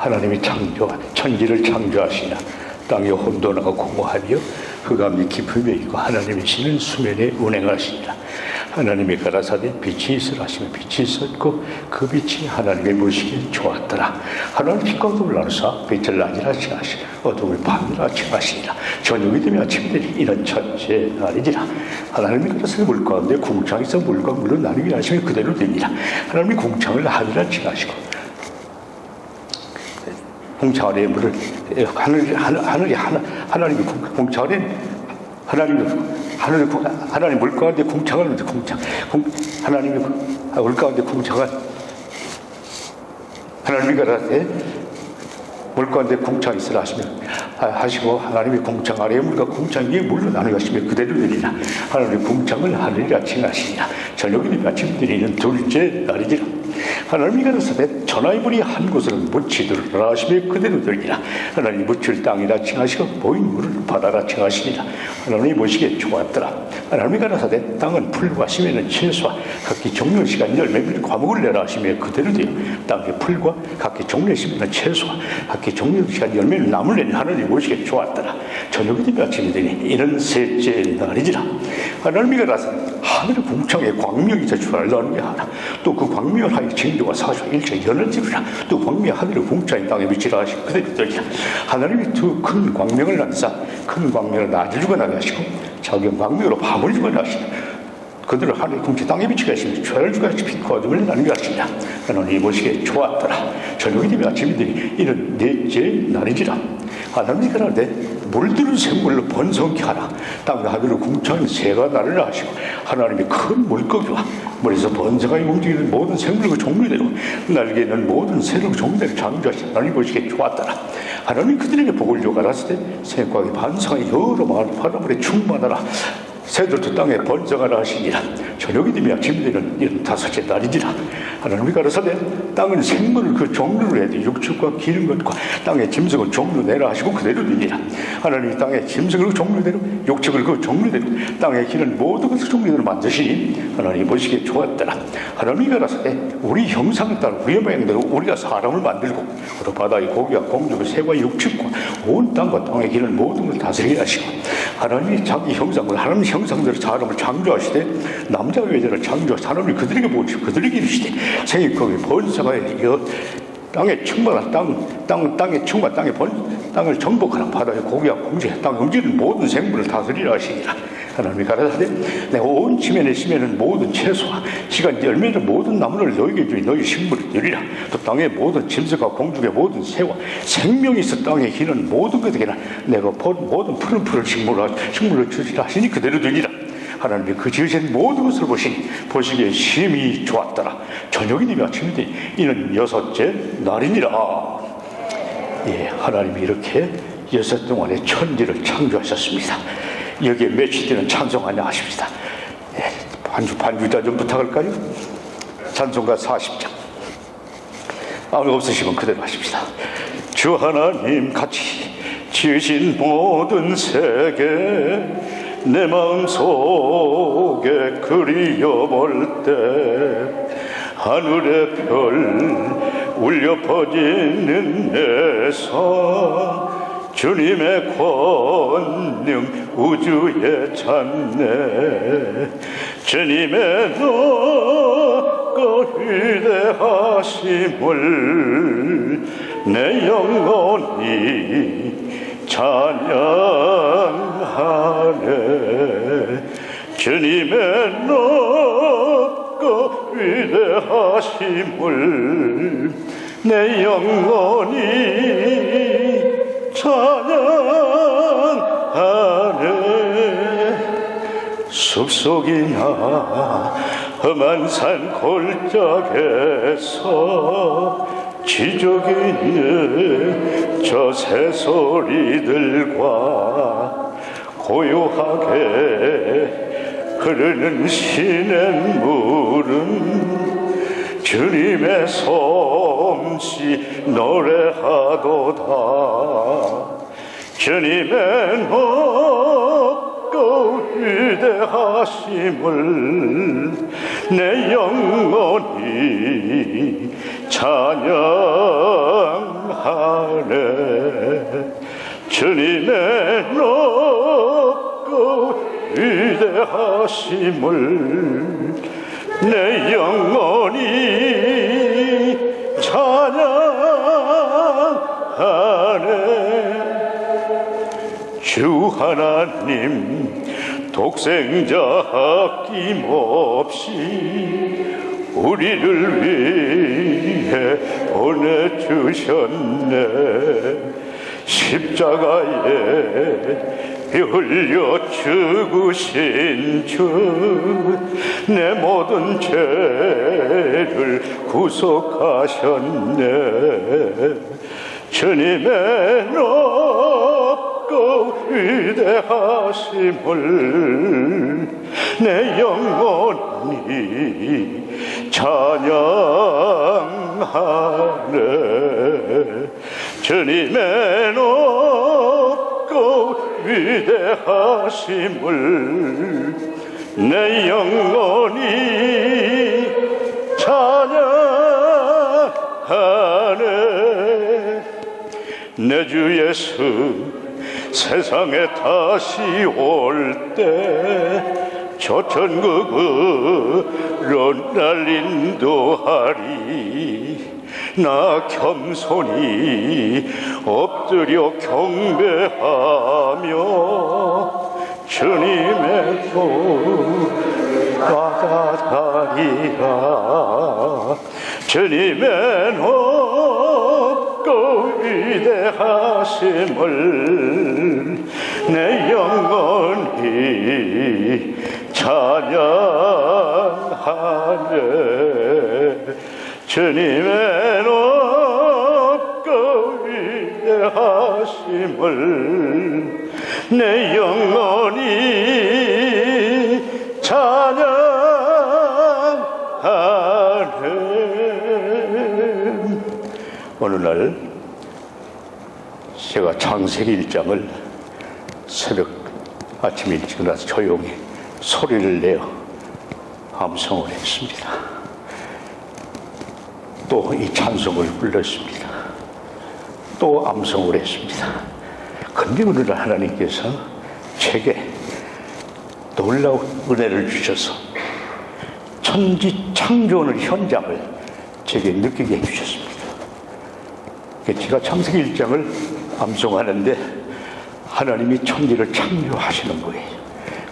하나님이 천지를 창조하시나 땅이 혼돈하고 공허하며 흑암이 깊음에 있고 하나님이시는 수면에 운행하시니라. 하나님이 가라사대 빛이 있으라 하시며 빛이 있었고 그 빛이 하나님의 보시기에 좋았더라. 하나님 빛과 어둠을 나누사 빛을 낮이라 칭하시고 어둠을 밤이라 칭하시니라. 저녁이 되면 아침이 되니 이는 첫째 날이니라. 하나님이 가라사대 물 가운데 궁창이 있어 물과 물로 나누기 하시며 그대로 됩니다. 하나님이 궁창을 하늘이라 칭하시고 궁창 아래의 물을 하나님이 궁창 아래 하나님 물 가운데 궁창을 하는데 하나님이 물 가운데 궁창을 하나님이 가라사대 물 가운데 궁창이 있으라 하시고 하나님이 궁창 아래의 물과 궁창 위에 물로 나누어 하시며 그대로 되리라. 하나님이 궁창을 하늘이라 칭하시니라. 저녁이 되면 아침이 되리는 둘째 날이니라. 하나님이 가라사대 전하의 물이 한 곳으로 묻히도록 하시며 그대로 되리라. 하나님이 묻힐 땅이라 칭하시고 보인 물을 바다라 칭하시니라. 하나님이 보시기에 좋았더라. 하나님이 가라사대 땅은 풀과 심에는 채소와 각기 종려 시간 열매를 과목을 내라 하시며 그대로 되어 땅에 풀과 각기 종려 심에는 채소와 각기 종려 시간 열매를 나물 내니 하나님이 보시기에 좋았더라. 저녁이 되면 아침이 되니 이는 셋째 날이지라. 하나님이 가라사대 하늘의 궁창에 광명이 저주를 나누게 하라. 또 그 광명을 하여 징조와 사수와 일체 연을 지으라. 또 광명 하늘의 궁창이 땅에 비치라 하시고 그대로 되리라. 하나님이 두 큰 광명을 나누사 큰 광명을 낮을 주관하게 하시고 작은 광명으로 밤을 주관하게 하시고 그들을 하늘의 궁창 땅에 비치게 하시며 초야를 주관하시고 빛과 어둠을 나누게 하시니라. 하나님이 보시기에 좋았더라. 저녁이 되면 아침이 되니 이는 넷째 날이지라. 하나님이 가라사대 물들은 생물로 번성케 하라. 땅과 하늘의 궁창이 새가 나르라 하시고 하나님이 큰 물고기와 물에서 번성하여 움직이는 모든 생물의 종류대로 날개 있는 모든 새로 종류대로 창조하시고 하나님 보시기에 좋았더라. 하나님이 그들에게 복을 주어 가라사대 생과의 반성하여 여러 마을 바닷물에 충만하라. 새들도 땅에 번성하라 하시니라. 저녁이 되면 아침이 되는 이런 다섯째 날이니라. 하나님이 가라사대 땅은 생물을 그 종류로 해도 육축과 기른 것과 땅의 짐승을 종류 내라 하시고 그대로 되니라. 하나님이 땅의 짐승을 그 종류대로 육축을 그 종류대로 땅에 기른 모든 것을 종류대로 만드시니 하나님이 보시기에 좋았더라. 하나님이 가라사대 우리 형상을 따라 우리의 모양대로 우리가 사람을 만들고 그로 바다의 고기와 공중의 새와 육축과 온 땅과 땅에 기른 모든 것을 다스리게 하시고 하나님이 자기 형상을 하나님 형상대로 사람을 창조하시되 남자와 여자를 창조하시되 하나님이 그들에게 보시고 그들에게 이르시되 생이 거기 번성하여 땅에 충만한 땅에 충만한 땅을 정복하라. 바다의 고기와 공중의 땅에 움직이는 모든 생물을 다스리라 하시니라. 하나님이 가라사대 내가 온 지면에 심에는 모든 채소와 시간 열매는 모든 나무를 너희에게 주니 너희 식물을 드리라. 또 땅의 모든 짐승과 공중의 모든 새와 생명이 있어 땅에 기는 모든 것에게나 내가 모든 푸른 풀을 식물을 주시라 하시니 그대로 되리라. 하나님이 그 지으신 모든 것을 보시기에 심히 좋았더라. 저녁이 되면 아침이 되니 이는 여섯째 날이니라. 예, 하나님이 이렇게 여섯 동안의 천지를 창조하셨습니다. 여기에 며칠 되는 찬송하냐 하십시다. 예, 반주자 좀 부탁할까요? 찬송가 40장. 아무 없으시면 그대로 하십시다. 주 하나님 같이 지으신 모든 세계 내 마음속에 그리워볼 때 하늘의 별 울려 퍼지는 내성 주님의 권능 우주에 찾네. 주님의 높고 위대하심을 내 영혼이 찬양하네. 주님의 높고 위대하심을 내 영혼이 찬양하네. 숲속이나 험한 산 골짜기에서 지저귀 있는 저 새소리들과 고요하게 흐르는 시냇물은 주님의 솜씨 노래하도다. 주님의 높고 위대하심을 내 영혼이 찬양하네. 주님의 높고 위대하심을 내 영혼이 찬양하네. 주 하나님 독생자 아낌없이 우리를 위해 보내주셨네. 십자가에 피 흘려 죽으신 주 내 모든 죄를 구속하셨네. 주님의 높고 위대하심을 내 영혼이 찬양하네. 주님의 높고 위대하심을 내 영혼이 찬양하네. 내 주 예수 세상에 다시 올 때 저 천국으로 날 인도하리. 나 겸손히 엎드려 경배하며 주님의 복 받아가리라. 주님의 높고 위대하심을 내 영혼이 찬양하네. 주님의 높고 위대하심을 내 영혼이 찬양하네. 어느 날 제가 창세기 1장을 새벽 아침 일찍 일어나서 조용히 소리를 내어 암송을 했습니다. 또 이 찬송을 불렀습니다. 또 암송을 했습니다. 근데 오늘 하나님께서 제게 놀라운 은혜를 주셔서 천지 창조의 현장을 제게 느끼게 해주셨습니다. 제가 창세기 1장을 암송하는데 하나님이 천지를 창조하시는 거예요.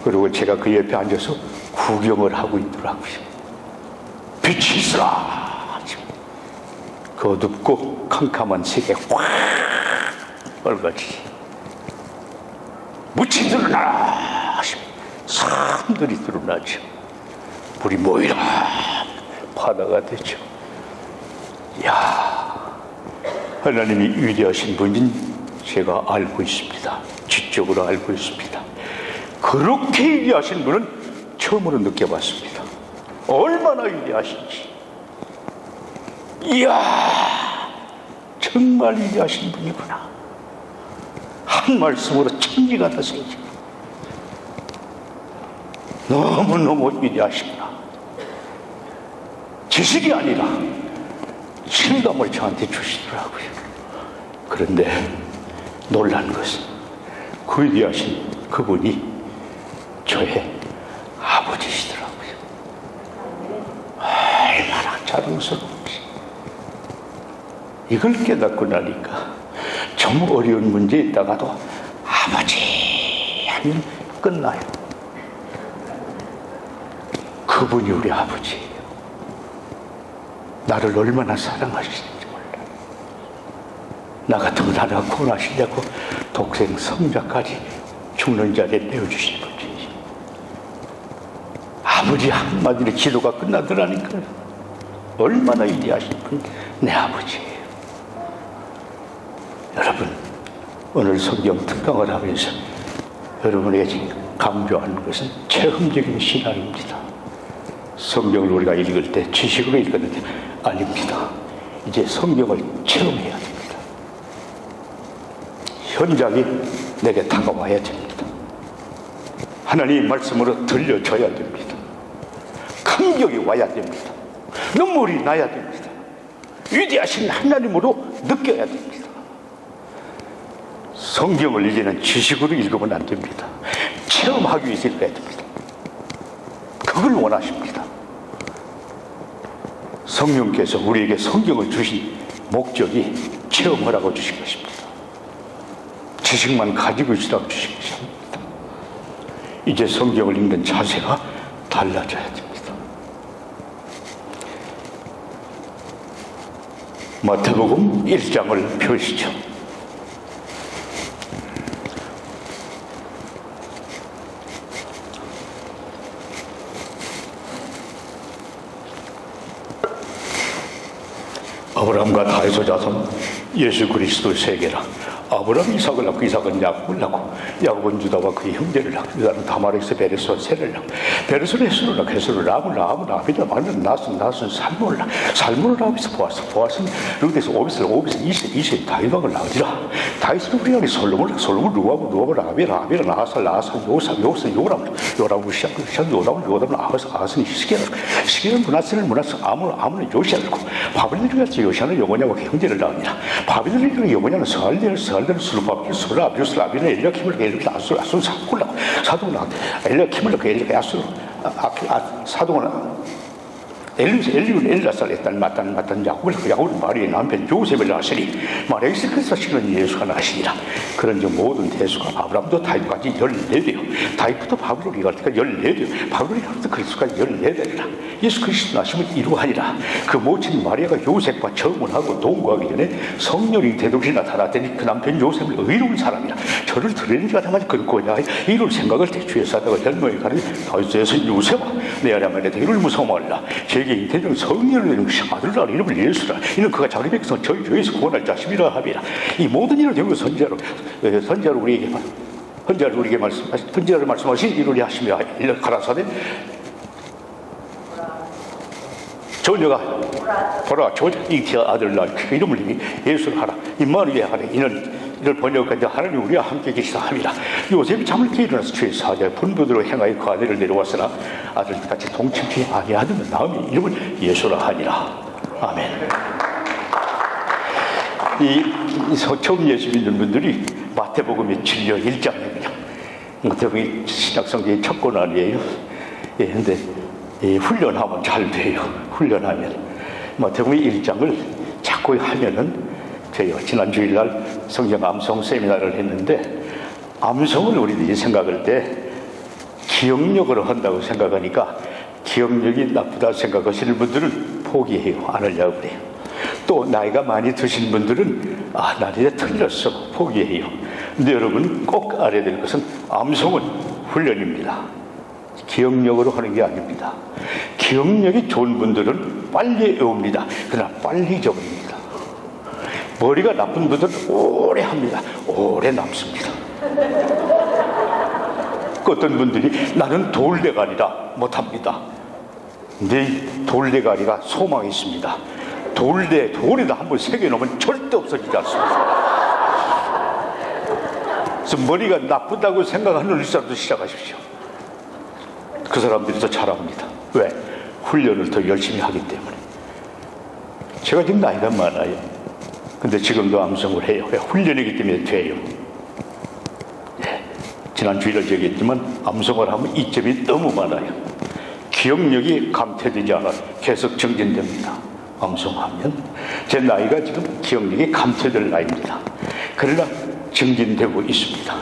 그리고 제가 그 옆에 앉아서 구경을 하고 있더라고요. 빛이 있으라. 그 어둡고 캄캄한 세계 확 빨갛지. 묻히 드러나라. 산들이 드러나죠. 물이 모이라. 바다가 되죠. 이야, 하나님이 위대하신 분인 제가 알고 있습니다. 지적으로 알고 있습니다. 그렇게 위대하신 분은 처음으로 느껴봤습니다. 얼마나 위대하신지. 이야, 정말 위대하신 분이구나. 한 말씀으로 천지가 다 생기고 너무너무 위대하시구나. 지식이 아니라 실감을 저한테 주시더라고요. 그런데 놀란 것은 그 위대하신 그분이 저의 아버지시더라고요. 얼마나 자랑스러운지. 이걸 깨닫고 나니까 좀 어려운 문제 있다가도 아버지 하면 끝나요. 그분이 우리 아버지예요. 나를 얼마나 사랑하시는지 몰라요. 나 같으면 하나 구원하시려고 독생 성자까지 죽는 자리에 내어주신 분이에요. 아버지 한마디로 기도가 끝나더라니까요. 얼마나 위대하신 분, 내 아버지예요. 여러분, 오늘 성경 특강을 하면서 여러분에게 강조하는 것은 체험적인 신앙입니다. 성경을 우리가 읽을 때 지식으로 읽었는데 아닙니다. 이제 성경을 체험해야 됩니다. 현장이 내게 다가와야 됩니다. 하나님의 말씀으로 들려줘야 됩니다. 감격이 와야 됩니다. 눈물이 나야 됩니다. 위대하신 하나님으로 느껴야 됩니다. 성경을 이제는 지식으로 읽으면 안 됩니다. 체험하기 위해서 읽어야 됩니다. 그걸 원하십니다. 성령께서 우리에게 성경을 주신 목적이 체험하라고 주신 것입니다. 지식만 가지고 있으라고 주신 것입니다. 이제 성경을 읽는 자세가 달라져야 됩니다. 마태복음 1장을 펴시죠. 아브라함과 다윗의 자손 예수 그리스도의 세계라. 아브라함 이삭을 낳고 이삭은 야곱을 낳고 야곱은 유다와 그의 형제를 낳고 유다는 다말에서 베레스와 세를 낳고 베레스는 헤스를 낳고 헤스를 라합을 낳고 라합이다 말은 나슨 살몬을 낳고 살몬을 라합에서 보아스 루데서 오베스 이세 다윗왕을 낳으리라. 다윗은 우리 아들 솔로몬을 루하고 라합이 나하살 요람 시작 요람은 아하스는 시계는 문하스 아무는 요시아를 낳고 바빌론이 같이 요시아는 여고냐고 형제를 낳으니라. 바빌론이 여고냐는 스알델 수르바빌 수라비는 엘리야킴을 아술 사골라고 사동은 엘리야킴을 엘리야 아술 사동은 엘리야살의 딸 마탄 야곱은 마리의 남편 요셉을 낳으시니 마리아에서 그래서 실은 예수가 나시니라. 그런즉 모든 대수가 아브라함도 다윗까지 14대요. 다윗부터 바벨론이 갈 때까지 14대요. 바벨론이 갈 때 그리스도까지 14대라. 예수 그리스도 나심을 이루하니라. 그 모친 마리아가 요셉과 청혼하고 동거하기 전에 성령이 대독이 나타났더니 그 남편 요셉을 의로운 사람이라. 저를 들으니까 당하지 그렇고냐 이럴 생각을 대추에서 하다가 혈모에 가니 다윗에서 요셉아 내 아내만에 이를 무서워 말라. 제게 이 대중 성령을 내는 아들을 낳은 이름을 예수라. 이는 그가 자기 백성 저희 죄에서 구원할 자심이라 함이라. 이 모든 일을 대고 선지자로 우리에게 말씀하신 이루리 하시며 가라사대 저녀가 보라 저 잉티아 아들 낳은 그 이름을 예수를 하라. 임마누엘 하라. 이를 번역한 하나님 우리와 함께 계시다 함이라. 요셉이 잠을 깨 일어나서 주의 사자의 분부대로 행하여 그 아내를 내려왔으나 아들같이 동침치 아니하던 다음에 이름을 예수라 하니라. 아멘. 이 처음 예수 믿는 분들이 마태복음의 진료 1장입니다. 마태복음이 신약성경의 첫 권 아니에요. 근데 훈련하면 잘 돼요. 훈련하면 마태복음 1장을 자꾸 하면은 저희가 지난 주일날 성경 암송 세미나를 했는데 암송을 우리들이 생각할 때 기억력으로 한다고 생각하니까 기억력이 나쁘다 생각하시는 분들은 포기해요. 안 하려고 그래요. 또 나이가 많이 드신 분들은 나 이제 틀렸어 포기해요. 근데 여러분 꼭 알아야 될 것은 암송은 훈련입니다. 기억력으로 하는 게 아닙니다. 기억력이 좋은 분들은 빨리 외웁니다. 그러나 빨리 잊어버립니다. 머리가 나쁜 분들은 오래 합니다. 오래 남습니다. 어떤 분들이 나는 돌대가리라 못합니다. 근데 돌대가리가 소망이 있습니다. 돌에다 한번 새겨놓으면 절대 없어지지 않습니다. 그래서 머리가 나쁘다고 생각하는 의사도 시작하십시오. 그 사람들이 더 잘합니다. 왜? 훈련을 더 열심히 하기 때문에. 제가 지금 나이가 많아요. 근데 지금도 암송을 해요. 왜? 훈련이기 때문에 돼요. 지난 주일에 얘기했지만 암송을 하면 이점이 너무 많아요. 기억력이 감퇴되지 않아 계속 정진됩니다. 암송하면 제 나이가 지금 기억력이 감퇴될 나이입니다. 그러나 정진되고 있습니다.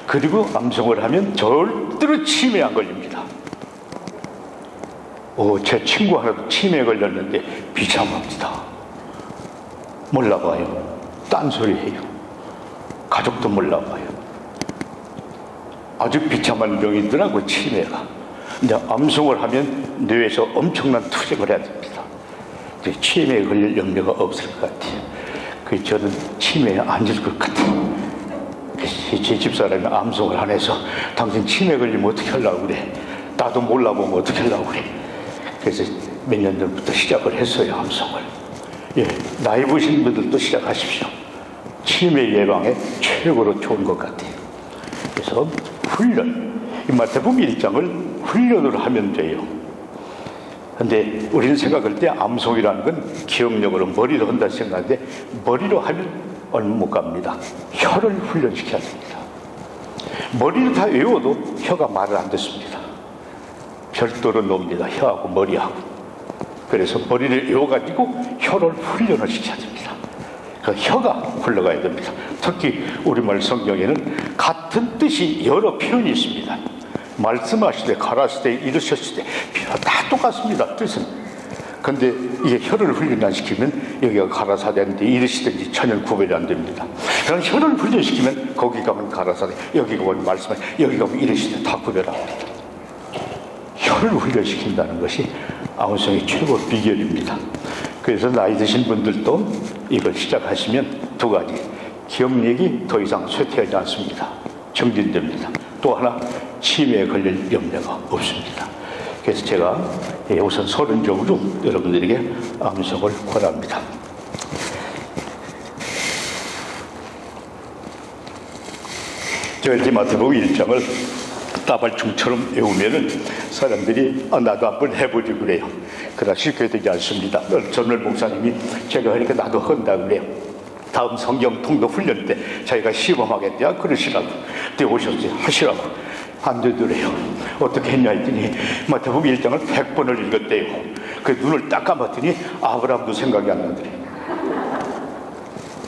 그리고 암송을 하면 절대로 치매에 안 걸립니다. 제 친구 하나도 치매에 걸렸는데 비참합니다. 몰라봐요. 딴소리 해요. 가족도 몰라봐요. 아주 비참한 병이더라고 치매가. 근데 암송을 하면 뇌에서 엄청난 투쟁을 해야 됩니다. 치매에 걸릴 염려가 없을 것 같아요. 저는 치매에 앉을 것 같아요. 제 집사람이 암송을 안 해서 당신 치매 걸리면 어떻게 하려고 그래. 나도 몰라보면 어떻게 하려고 그래. 그래서 몇 년 전부터 시작을 했어요. 암송을. 나이 드신 분들도 시작하십시오. 치매 예방에 최고로 좋은 것 같아요. 그래서 훈련, 이 마태복음 1장을 훈련으로 하면 돼요. 근데 우리는 생각할 때 암송이라는 건 기억력으로 머리로 한다 생각하는데 머리로 하면 얼마 못 갑니다. 혀를 훈련시켜야 됩니다. 머리를 다 외워도 혀가 말을 안 듣습니다. 별도로 놉니다. 혀하고 머리하고. 그래서 머리를 외워가지고 혀를 훈련을 시켜야 됩니다. 그 혀가 흘러가야 됩니다. 특히 우리말 성경에는 같은 뜻이 여러 표현이 있습니다. 말씀하실 때, 가라실 때, 이르셨을 때 다 똑같습니다. 뜻은. 근데 이게 혀를 훈련 안 시키면 여기가 가라사대인데 이르시든지 전혀 구별이 안 됩니다. 그럼 혀를 훈련시키면 거기 가면 가라사대, 여기 가면 말씀해, 여기 가면 이르시든 다 구별합니다. 혀를 훈련시킨다는 것이 아우성의 최고 비결입니다. 그래서 나이 드신 분들도 이걸 시작하시면 두 가지, 기억력이 더 이상 쇠퇴하지 않습니다. 정진됩니다. 또 하나, 치매에 걸릴 염려가 없습니다. 그래서 제가 우선 서론적으로 여러분들에게 암송을 권합니다. 저희 마태복음 1장을 따발충처럼 외우면은 사람들이 나도 한번 해보지 그래요. 그러나 쉽게 되지 않습니다. 전월 목사님이 제가 그러니까 나도 한다 그래요. 다음 성경 통독 훈련 때 자기가 시범하겠대요. 그러시라고. 때 오셨어요. 하시라고. 안 되더래요. 어떻게 했냐 했더니 마태복음 1장을 100번을 읽었대요. 그 눈을 딱 감았더니 아브라함도 생각이 안 나더래요.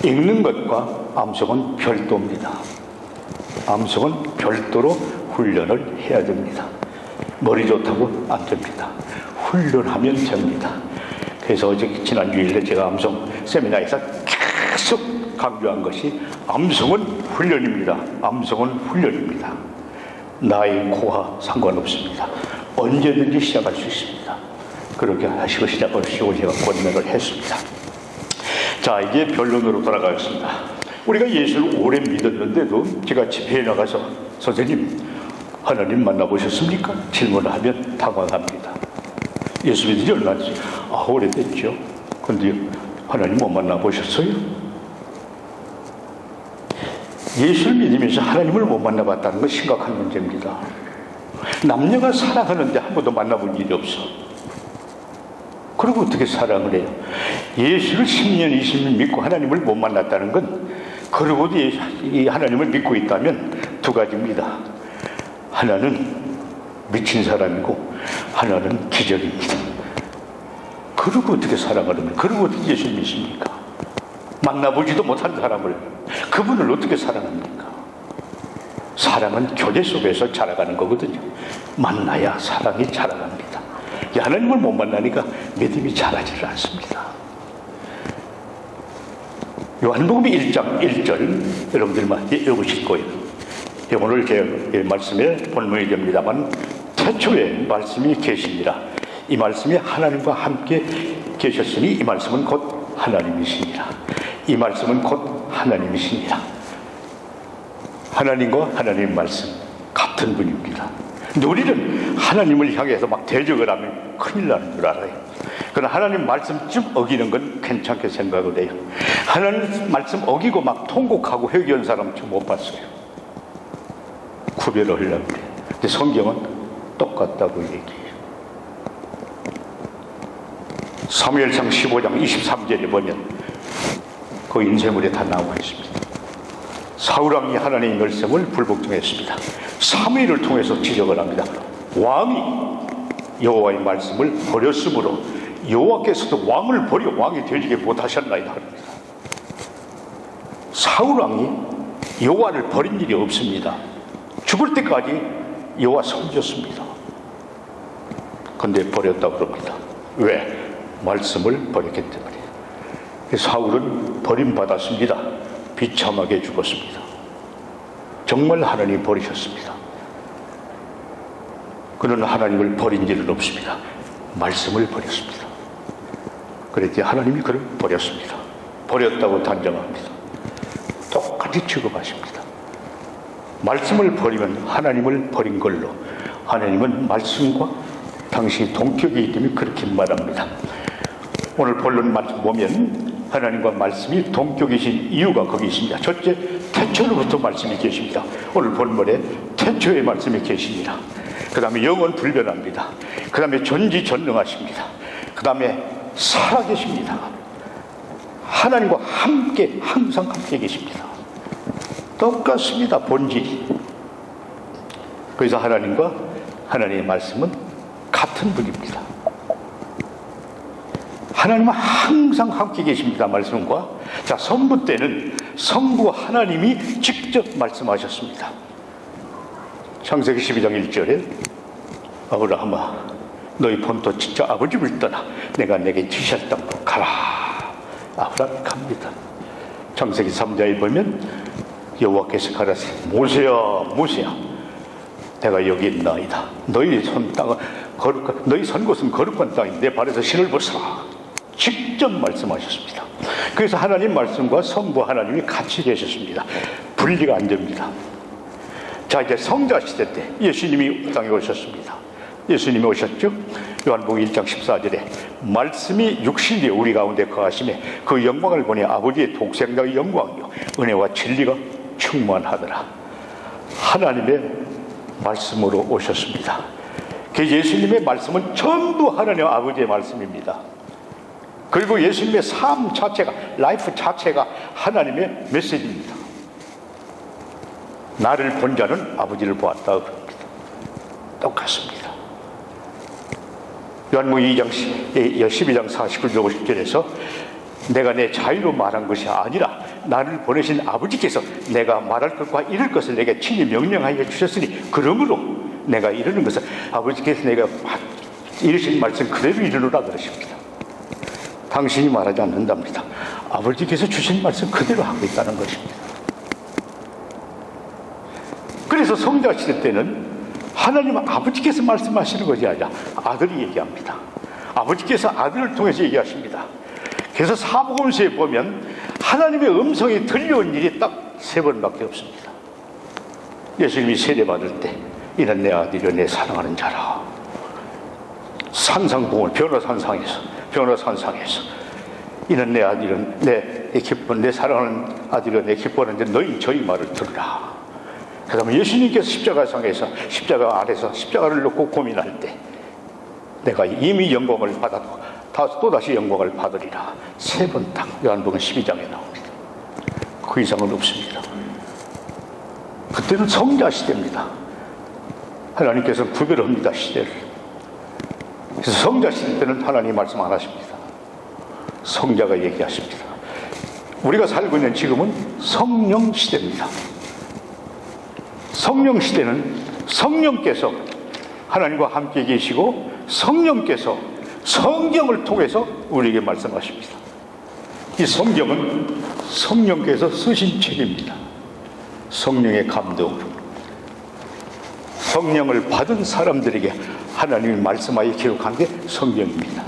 읽는 것과 암송은 별도입니다. 암송은 별도로 훈련을 해야 됩니다. 머리 좋다고 안 됩니다. 훈련하면 됩니다. 그래서 어제 지난주일에 제가 암송 세미나에서 계속 강조한 것이 암송은 훈련입니다. 암송은 훈련입니다. 나이, 고와 상관없습니다. 언제든지 시작할 수 있습니다. 그렇게 하시고 시작하시고 제가 권면을 했습니다. 자, 이제 변론으로 돌아가겠습니다. 우리가 예수를 오래 믿었는데도 제가 집회에 나가서 선생님, 하나님 만나보셨습니까? 질문을 하면 당황합니다. 예수 믿은 지 얼마나 됐어요? 오래됐죠. 근데 하나님 못 만나보셨어요? 예수를 믿으면서 하나님을 못 만나봤다는 건 심각한 문제입니다. 남녀가 사랑하는데 한 번도 만나본 일이 없어. 그리고 어떻게 사랑을 해요? 예수를 10년, 20년 믿고 하나님을 못 만났다는 건, 그러고도 이 하나님을 믿고 있다면 두 가지입니다. 하나는 미친 사람이고 하나는 기적입니다. 그리고 어떻게 사랑을 합니까? 그리고 어떻게 예수를 믿습니까? 만나보지도 못한 사람을, 그분을 어떻게 사랑합니까? 사랑은 교제 속에서 자라가는 거거든요. 만나야 사랑이 자라갑니다. 하나님을 못 만나니까 믿음이 자라지를 않습니다. 요한복음 1장 1절 여러분들만 읽으실 거예요. 오늘 제 말씀의 본문이 됩니다만, 태초에 말씀이 계시니라. 이 말씀이 하나님과 함께 계셨으니 이 말씀은 곧 하나님이시니라. 이 말씀은 곧 하나님이시니라. 하나님과 하나님의 말씀 같은 분입니다. 근데 우리는 하나님을 향해서 막 대적을 하면 큰일 나는 줄 알아요. 그러나 하나님 말씀쯤 어기는 건 괜찮게 생각을 해요. 하나님 말씀 어기고 막 통곡하고 회개한 사람 좀 못 봤어요. 구별을 하려고 그래요. 근데 성경은 똑같다고 얘기해요. 사무엘상 15장 23절에 보면 그 인쇄물에 다 나와 있습니다. 사울왕이 하나님의 말씀을 불복종했습니다. 사무엘을 통해서 지적을 합니다. 왕이 여호와의 말씀을 버렸으므로 여호와께서도 왕을 버려 왕이 되지게 못하셨나이다 합니다. 사울왕이 여호와를 버린 일이 없습니다. 죽을 때까지 여호와 섬겼습니다. 근데 버렸다고 그럽니다. 왜? 말씀을 버렸기 때문에. 사울은 버림받았습니다. 비참하게 죽었습니다. 정말 하나님이 버리셨습니다. 그는 하나님을 버린 일은 없습니다. 말씀을 버렸습니다. 그랬더니 하나님이 그를 버렸습니다. 버렸다고 단정합니다. 똑같이 취급하십니다. 말씀을 버리면 하나님을 버린 걸로, 하나님은 말씀과 당신이 동격이기 때문에 그렇게 말합니다. 오늘 본론 말씀 보면 하나님과 말씀이 동격이신 이유가 거기 있습니다. 첫째, 태초로부터 말씀이 계십니다. 오늘 본문에 태초의 말씀이 계십니다. 그 다음에 영원 불변합니다. 그 다음에 전지전능하십니다. 그 다음에 살아계십니다. 하나님과 함께, 항상 함께 계십니다. 똑같습니다, 본질이. 그래서 하나님과 하나님의 말씀은 같은 분입니다. 하나님은 항상 함께 계십니다, 말씀과. 자, 선부 때는 성부 하나님이 직접 말씀하셨습니다. 창세기 12장 1절에 아브라함아, 너희 본토 진짜 아버지를 떠나 내가 내게 지시할 땅으로 가라. 아브라함이 갑니다. 창세기 3장에 보면 여호와께서 가라사대 모세야, 모세야, 내가 여기 있나이다. 너희 선 땅은 거룩한, 너희 선 곳은 거룩한 땅인데 내 발에서 신을 벗어라. 직접 말씀하셨습니다. 그래서 하나님 말씀과 성부 하나님이 같이 계셨습니다. 분리가 안 됩니다. 자, 이제 성자 시대 때 예수님이 땅에 오셨습니다. 예수님이 오셨죠? 요한복음 1장 14절에 말씀이 육신이 우리 가운데 거하심에 그 영광을 보니 아버지의 독생자의 영광이요 은혜와 진리가 충만하더라. 하나님의 말씀으로 오셨습니다. 그 예수님의 말씀은 전부 하나님 아버지의 말씀입니다. 그리고 예수님의 삶 자체가, 라이프 자체가 하나님의 메시지입니다. 나를 본 자는 아버지를 보았다 그럽니다. 똑같습니다. 요한복음 12장 49절 50절에서 내가 내 자유로 말한 것이 아니라 나를 보내신 아버지께서 내가 말할 것과 이룰 것을 내게 친히 명령하여 주셨으니 그러므로 내가 이루는 것은 아버지께서 내가 이루신 말씀 그대로 이루노라 그러십니다. 당신이 말하지 않는답니다. 아버지께서 주신 말씀 그대로 하고 있다는 것입니다. 그래서 성자 시대 때는 하나님 아버지께서 말씀하시는 것이 아니라 아들이 얘기합니다. 아버지께서 아들을 통해서 얘기하십니다. 그래서 사복음서에 보면 하나님의 음성이 들려온 일이 딱 3번밖에 없습니다. 예수님이 세례받을 때 이는 내 아들이요 내 사랑하는 자라. 산상봉을 변호산상에서 이는 내 아들은 내 사랑하는 아들이요 내 기뻐하는 자 너희 저희 말을 들으라. 그 다음에 예수님께서 십자가상에서 십자가 아래서 십자가를 놓고 고민할 때 내가 이미 영광을 받았고 또다시 영광을 받으리라. 3번 딱 요한복음 12장에 나옵니다. 그 이상은 없습니다. 그때는 성자 시대입니다. 하나님께서 구별합니다, 시대를. 그래서 성자 시대 때는 하나님 말씀 안 하십니다. 성자가 얘기하십니다. 우리가 살고 있는 지금은 성령 시대입니다. 성령 시대는 성령께서 하나님과 함께 계시고 성령께서 성경을 통해서 우리에게 말씀하십니다. 이 성경은 성령께서 쓰신 책입니다. 성령의 감동으로 성령을 받은 사람들에게 하나님이 말씀하여 기록한 게 성경입니다.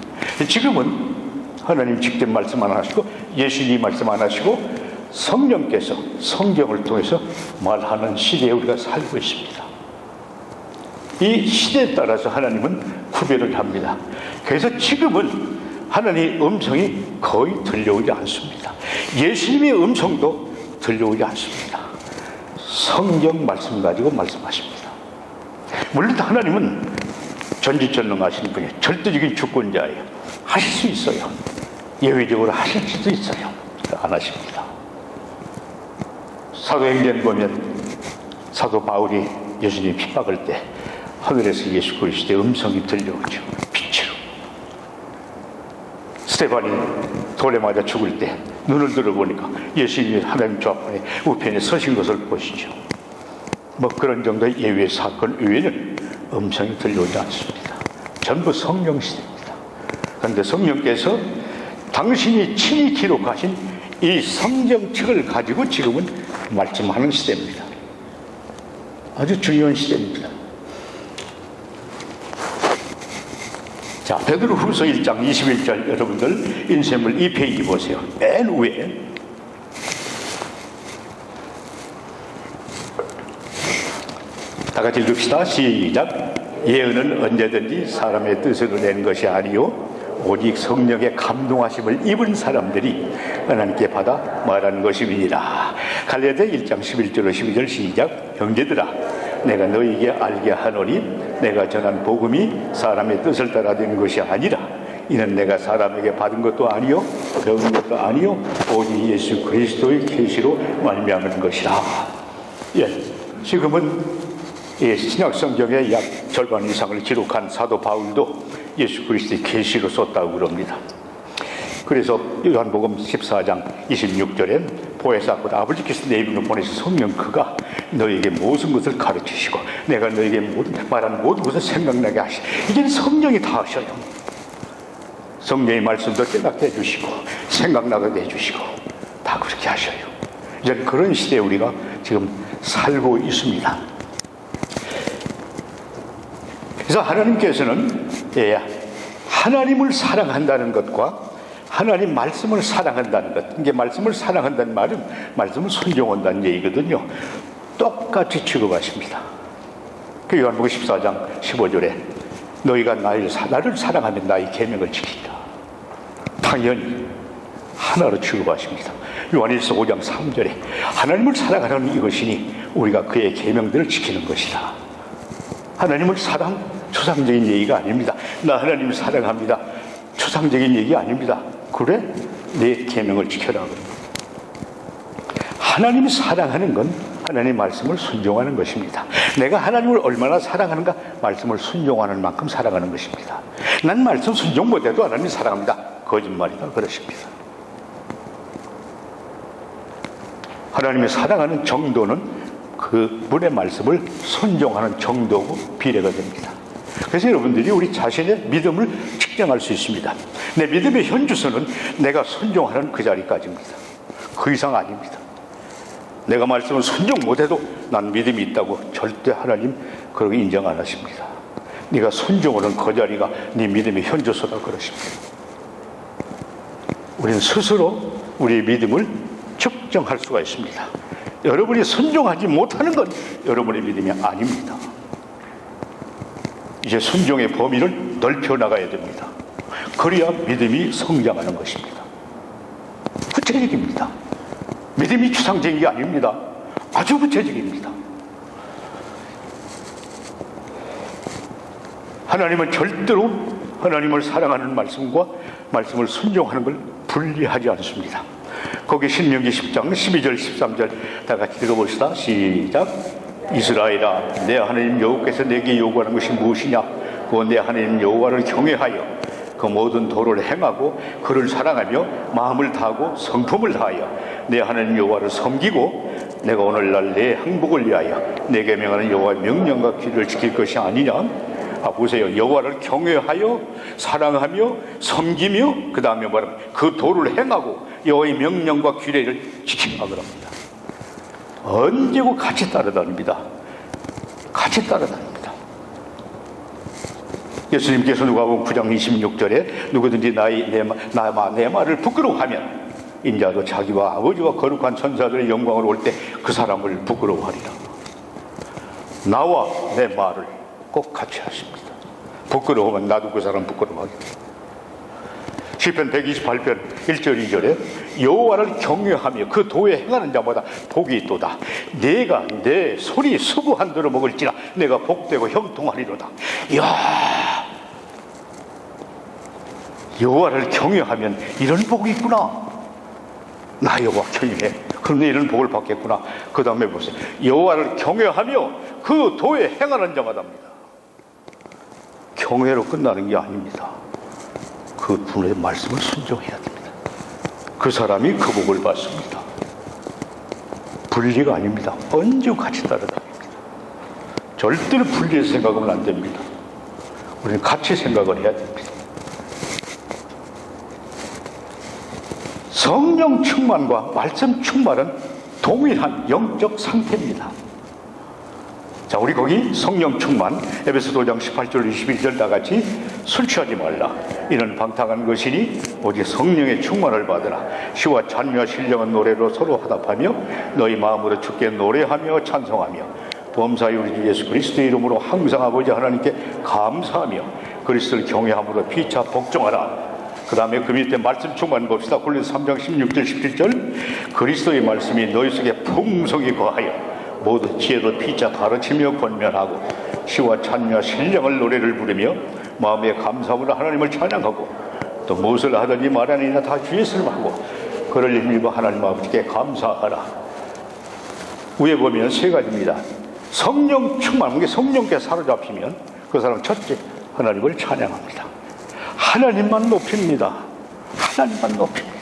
지금은 하나님 직접 말씀 안 하시고 예수님이 말씀 안 하시고 성령께서 성경을 통해서 말하는 시대에 우리가 살고 있습니다. 이 시대에 따라서 하나님은 구별을 합니다. 그래서 지금은 하나님의 음성이 거의 들려오지 않습니다. 예수님의 음성도 들려오지 않습니다. 성경 말씀 가지고 말씀하십니다. 물론 하나님은 전지전능하신 분이에요. 절대적인 주권자예요. 하실 수 있어요. 예외적으로 하실 수도 있어요. 안 하십니다. 사도행전 보면 사도 바울이 예수님 핍박할 때 하늘에서 예수 그리스도의 음성이 들려오죠. 빛으로. 스데반이 돌에 맞아 죽을 때 눈을 들어보니까 예수님이 하나님 좌편에 우편에 서신 것을 보시죠. 뭐 그런 정도의 예외 사건 외에는 음성이 들려오지 않습니다. 전부 성령 시대입니다. 그런데 성령께서 당신이 친히 기록하신 이 성경책을 가지고 지금은 말씀하는 시대입니다. 아주 중요한 시대입니다. 자, 베드로후서 1장 21절 여러분들 인쇄물 2페이지 보세요. 맨 위에 다 같이 읽읍시다. 시작. 예언은 언제든지 사람의 뜻으로 낸 것이 아니요 오직 성령의 감동하심을 입은 사람들이 하나님께 받아 말하는 것임이니라. 갈라디아 1장 11절 12절 시작. 형제들아 내가 너희에게 알게 하노니 내가 전한 복음이 사람의 뜻을 따라 된 것이 아니라 이는 내가 사람에게 받은 것도 아니요 배운 것도 아니요 오직 예수 그리스도의 계시로 말미암은 것이라. 예, 지금은 신약 성경의 약 절반 이상을 기록한 사도 바울도 예수 그리스도의 계시로 썼다고 그럽니다. 그래서 요한복음 14장 26절에 보혜사보다 아버지께서 내 이름으로 보내신 성령 그가 너에게 모든 것을 가르치시고 내가 너에게 말한 모든 것을 생각나게 하시. 이게 성령이 다 하셔요. 성령의 말씀도 깨닫게 해주시고 생각나게 해주시고 다 그렇게 하셔요. 이제 그런 시대에 우리가 지금 살고 있습니다. 그래서 하나님께서는 하나님을 사랑한다는 것과 하나님 말씀을 사랑한다는 것, 이게 말씀을 사랑한다는 말은 말씀을 순종한다는 얘기거든요. 똑같이 취급하십니다. 그 요한복음 14장 15절에 너희가 나를 사랑하면 나의 계명을 지킨다. 당연히 하나로 취급하십니다. 요한일서 5장 3절에 하나님을 사랑하는 이것이니 우리가 그의 계명들을 지키는 것이다. 하나님을 추상적인 얘기가 아닙니다. 나 하나님을 사랑합니다. 추상적인 얘기 아닙니다. 그래? 내 계명을 지켜라. 하나님이 사랑하는 건 하나님 말씀을 순종하는 것입니다. 내가 하나님을 얼마나 사랑하는가? 말씀을 순종하는 만큼 사랑하는 것입니다. 난 말씀 순종 못해도 하나님 사랑합니다. 거짓말이다 그러십니다. 하나님의 사랑하는 정도는 그 분의 말씀을 순종하는 정도고 비례가 됩니다. 그래서 여러분들이 우리 자신의 믿음을 측정할 수 있습니다. 내 믿음의 현주소는 내가 순종하는 그 자리까지입니다. 그 이상 아닙니다. 내가 말씀을 순종 못해도 난 믿음이 있다고 절대 하나님 그렇게 인정 안 하십니다. 네가 순종하는 그 자리가 네 믿음의 현주소다 그러십니다. 우리는 스스로 우리의 믿음을 측정할 수가 있습니다. 여러분이 순종하지 못하는 건 여러분의 믿음이 아닙니다. 이제 순종의 범위를 넓혀 나가야 됩니다. 그래야 믿음이 성장하는 것입니다. 구체적입니다. 믿음이 추상적인 게 아닙니다. 아주 구체적입니다. 하나님은 절대로 하나님을 사랑하는 말씀과 말씀을 순종하는 걸 분리하지 않습니다. 거기 신명기 10장 12절 13절 다 같이 읽어봅시다. 시작. 이스라엘아, 내 하나님 여호와께서 내게 요구하는 것이 무엇이냐? 그건 내 하나님 여호와를 경외하여 그 모든 도를 행하고 그를 사랑하며 마음을 다하고 성품을 다하여 내 하나님 여호와를 섬기고 내가 오늘날 내 행복을 위하여 내게 명하는 여호와의 명령과 규례를 지킬 것이 아니냐? 보세요. 여호와를 경외하여 사랑하며 섬기며 그 다음에 뭐라고? 그 도를 행하고 여호와의 명령과 규례를 지키라 그럽니다. 언제고 같이 따라다닙니다. 같이 따라다닙니다. 예수님께서 누가복음 9장 26절에 누구든지 내 말을 부끄러워하면 인자도 자기와 아버지와 거룩한 천사들의 영광으로 올 때 그 사람을 부끄러워하리라. 나와 내 말을 꼭 같이 하십니다. 부끄러우면 나도 그 사람 부끄러워하겠다. 시편 128편 1절 2절에 여호와를 경외하며 그 도에 행하는 자마다 복이 있도다. 내가 내 소리 수고한 대로 먹을지라 내가 복되고 형통하리로다. 이야, 여호와를 경외하면 이런 복이 있구나. 나 여호와 경외해. 그럼 내 이런 복을 받겠구나. 그 다음에 보세요. 여호와를 경외하며 그 도에 행하는 자마다입니다. 경외로 끝나는 게 아닙니다. 그 분의 말씀을 순종해야 됩니다. 그 사람이 그 복을 받습니다. 분리가 아닙니다. 언제 같이 따라다닙니다. 절대로 분리해서 생각하면 안 됩니다. 우리는 같이 생각을 해야 됩니다. 성령 충만과 말씀 충만은 동일한 영적 상태입니다. 자, 우리 거기 성령 충만, 에베소서 5장 18절 21절 다 같이 술 취하지 말라. 이는 방탕한 것이니 오직 성령의 충만을 받으라. 시와 찬미와 신령한 노래로 서로 화답하며 너희 마음으로 주께 노래하며 찬송하며 범사의 우리 주 예수 그리스도의 이름으로 항상 아버지 하나님께 감사하며 그리스도를 경외함으로 피차 복종하라. 그 다음에 그 밑에 말씀 충만 봅시다. 골로새 3장 16절 17절 그리스도의 말씀이 너희 속에 풍성히 거하여 모두 지혜로 피차 가르치며 권면하고 시와 찬미와 신령한 노래를 부르며 마음의 감사함으로 하나님을 찬양하고 또 무엇을 하든지 말하느냐 다 주의 쓰름하고 그를 힘입어 하나님 아버지께 감사하라. 위에 보면 세 가지입니다. 성령 충만, 이게 성령께 사로잡히면 그 사람은 첫째 하나님을 찬양합니다. 하나님만 높입니다. 하나님만 높입니다.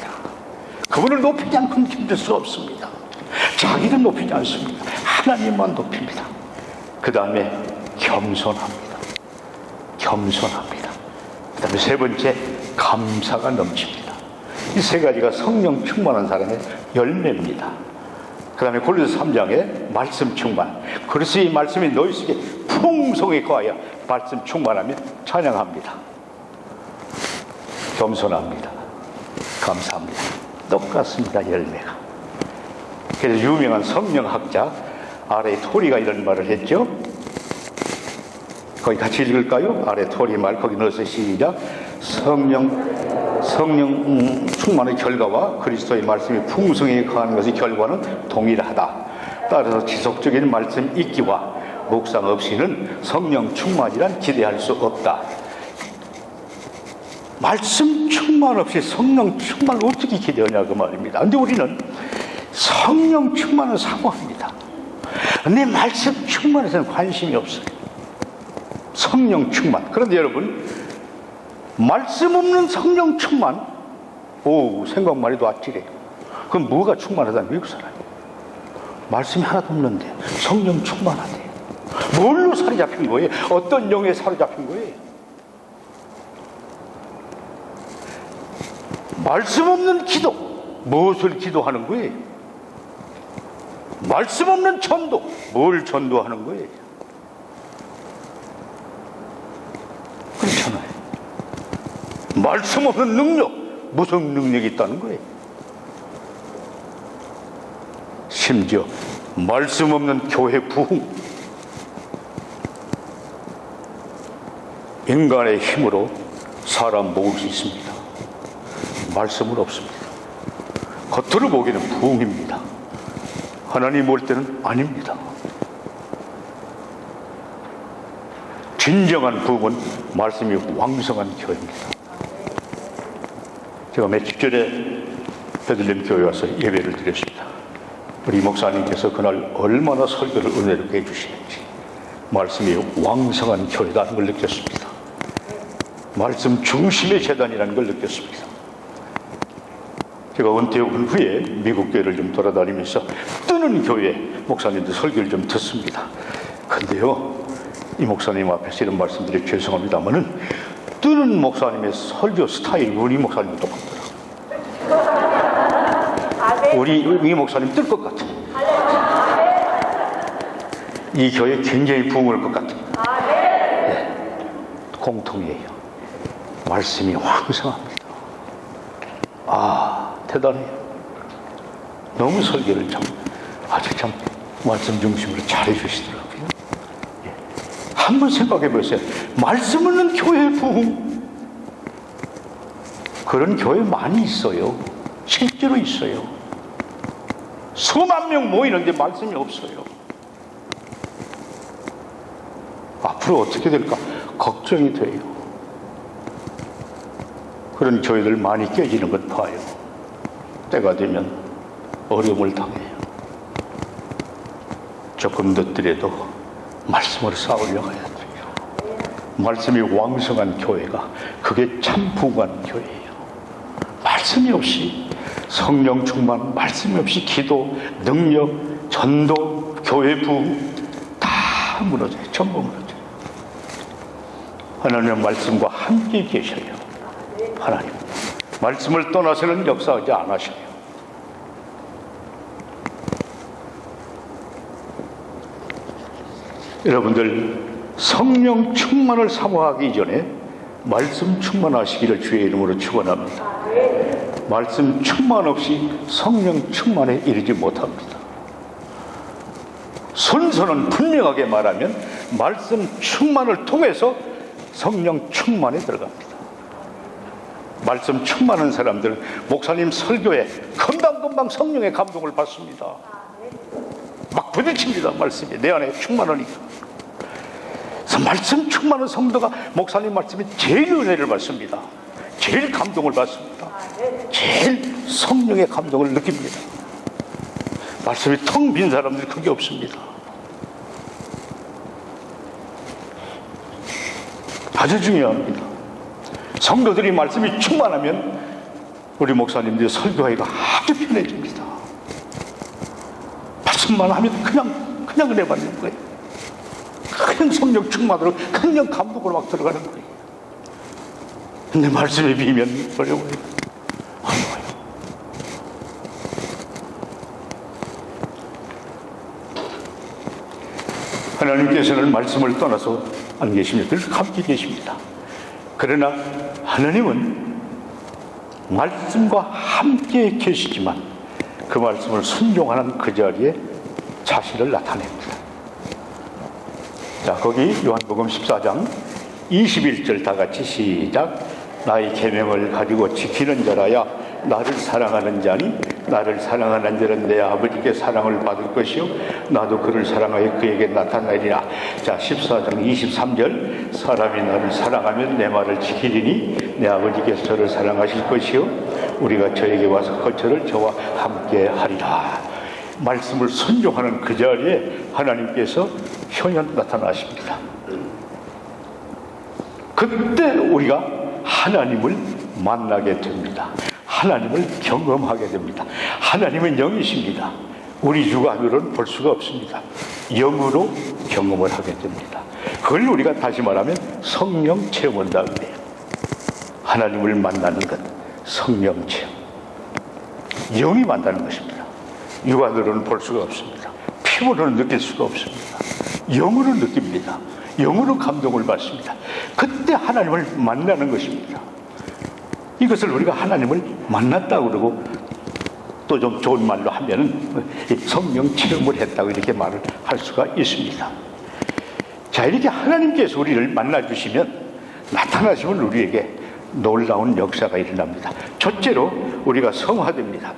그분을 높이지 않고는 힘들 수 없습니다. 자기는 높이지 않습니다. 하나님만 높입니다. 그 다음에 겸손합니다. 겸손합니다. 그 다음에 세 번째 감사가 넘칩니다. 이 세 가지가 성령 충만한 사람의 열매입니다. 그 다음에 골로새 3장에 말씀 충만. 그래서 이 말씀이 너희 속에 풍성히 거하여 말씀 충만하면 찬양합니다. 겸손합니다. 감사합니다. 똑같습니다. 열매가. 그래서 유명한 성령학자 아레토리가 이런 말을 했죠. 거기 같이 읽을까요? 아레토리 말 거기 넣어서 시작. 성령 충만의 결과와 그리스도의 말씀이 풍성히 거하는 것의 결과는 동일하다. 따라서 지속적인 말씀 읽기와 묵상 없이는 성령 충만이란 기대할 수 없다. 말씀 충만 없이 성령 충만을 어떻게 기대하냐 그 말입니다. 그런데 우리는 성령 충만을 사모합니다. 그런데 말씀 충만에서는 관심이 없어요. 성령 충만. 그런데 여러분, 말씀 없는 성령 충만, 생각만 해도 아찔해요. 그럼 뭐가 충만하다는 외국 사람이? 말씀이 하나도 없는데 성령 충만하대. 뭘로 사로잡힌 거예요? 어떤 영에 사로잡힌 거예요? 말씀 없는 기도, 무엇을 기도하는 거예요? 말씀 없는 전도, 뭘 전도하는 거예요? 그렇잖아요. 말씀 없는 능력, 무슨 능력이 있다는 거예요? 심지어 말씀 없는 교회 부흥, 인간의 힘으로 사람 모을 수 있습니다. 말씀은 없습니다. 겉으로 보기에는 부흥입니다. 하나님 올 때는 아닙니다. 진정한 부흥은 말씀이 왕성한 교회입니다. 제가 며칠 전에 베들레헴 교회 와서 예배를 드렸습니다. 우리 목사님께서 그날 얼마나 설교를 은혜롭게 해주시는지, 말씀이 왕성한 교회라는 걸 느꼈습니다. 말씀 중심의 재단이라는 걸 느꼈습니다. 제가 은퇴한 후에 미국 교회를 좀 돌아다니면서 뜨는 교회 목사님들 설교를 좀 듣습니다. 근데요, 이 목사님 앞에서 이런 말씀드려 죄송합니다만은 뜨는 목사님의 설교 스타일이 우리 목사님 똑같더라고요. 우리 목사님 뜰 것 같아요. 이 교회 굉장히 부흥할 것 같아요. 네, 공통이에요. 말씀이 왕성합니다. 대단해요. 너무 설교를 아주 말씀 중심으로 잘해 주시더라고요. 한번 생각해 보세요. 말씀 없는 교회 부흥. 그런 교회 많이 있어요. 실제로 있어요. 수만 명 모이는데 말씀이 없어요. 앞으로 어떻게 될까 걱정이 돼요. 그런 교회들 많이 깨지는 것 봐요. 때가 되면 어려움을 당해요. 조금 늦더라도 말씀을 쌓으려 가야 돼요. 말씀이 왕성한 교회가 그게 참 부흥한 교회예요. 말씀이 없이 성령 충만, 말씀이 없이 기도, 능력, 전도, 교회 부흥 다 무너져요. 전부 무너져요. 하나님의 말씀과 함께 계셔요. 하나님 말씀을 떠나서는 역사하지 않으셔요. 여러분들 성령 충만을 사모하기 전에 말씀 충만하시기를 주의 이름으로 축원합니다. 말씀 충만 없이 성령 충만에 이르지 못합니다. 순서는 분명하게 말하면 말씀 충만을 통해서 성령 충만에 들어갑니다. 말씀 충만한 사람들은 목사님 설교에 금방금방 성령의 감동을 받습니다. 막 부딪힙니다. 말씀이 내 안에 충만하니까. 그래서 말씀 충만한 성도가 목사님 말씀에 제일 은혜를 받습니다. 제일 감동을 받습니다. 제일 성령의 감동을 느낍니다. 말씀이 텅 빈 사람들이 크게 없습니다. 아주 중요합니다. 성도들이 말씀이 충만하면 우리 목사님들이 설교하기가 아주 편해집니다. 말씀만 하면 그냥 은혜 받는 거예요. 그냥 성령 충만으로 그냥 감동으로 막 들어가는 거예요. 근데 말씀에 비면 어려워요. 하나님께서는 말씀을 떠나서 안 계십니다. 늘 함께 계십니다. 그러나 하나님은 말씀과 함께 계시지만 그 말씀을 순종하는 그 자리에 자신을 나타냅니다. 자, 거기 요한복음 14장 21절 다 같이 시작. 나의 계명을 가지고 지키는 자라야 나를 사랑하는 자니 나를 사랑하는 자는 내 아버지께 사랑을 받을 것이요 나도 그를 사랑하여 그에게 나타나리라. 자, 14장 23절 사람이 나를 사랑하면 내 말을 지키리니 내 아버지께서 저를 사랑하실 것이요 우리가 저에게 와서 거처를 저와 함께 하리라. 말씀을 순종하는 그 자리에 하나님께서 현현 나타나십니다. 그때 우리가 하나님을 만나게 됩니다. 하나님을 경험하게 됩니다. 하나님은 영이십니다. 우리 육안으로는 볼 수가 없습니다. 영으로 경험을 하게 됩니다. 그걸 우리가 다시 말하면 성령 체험한다 그래요. 하나님을 만나는 것, 성령 체험. 영이 만나는 것입니다. 육안으로는 볼 수가 없습니다. 피부로는 느낄 수가 없습니다. 영으로 느낍니다. 영으로 감동을 받습니다. 그때 하나님을 만나는 것입니다. 이것을 우리가 하나님을 만났다고 그러고 또 좀 좋은 말로 하면은 성령 체험을 했다고 이렇게 말을 할 수가 있습니다. 자, 이렇게 하나님께서 우리를 만나주시면 나타나시면 우리에게 놀라운 역사가 일어납니다. 첫째로 우리가 성화됩니다.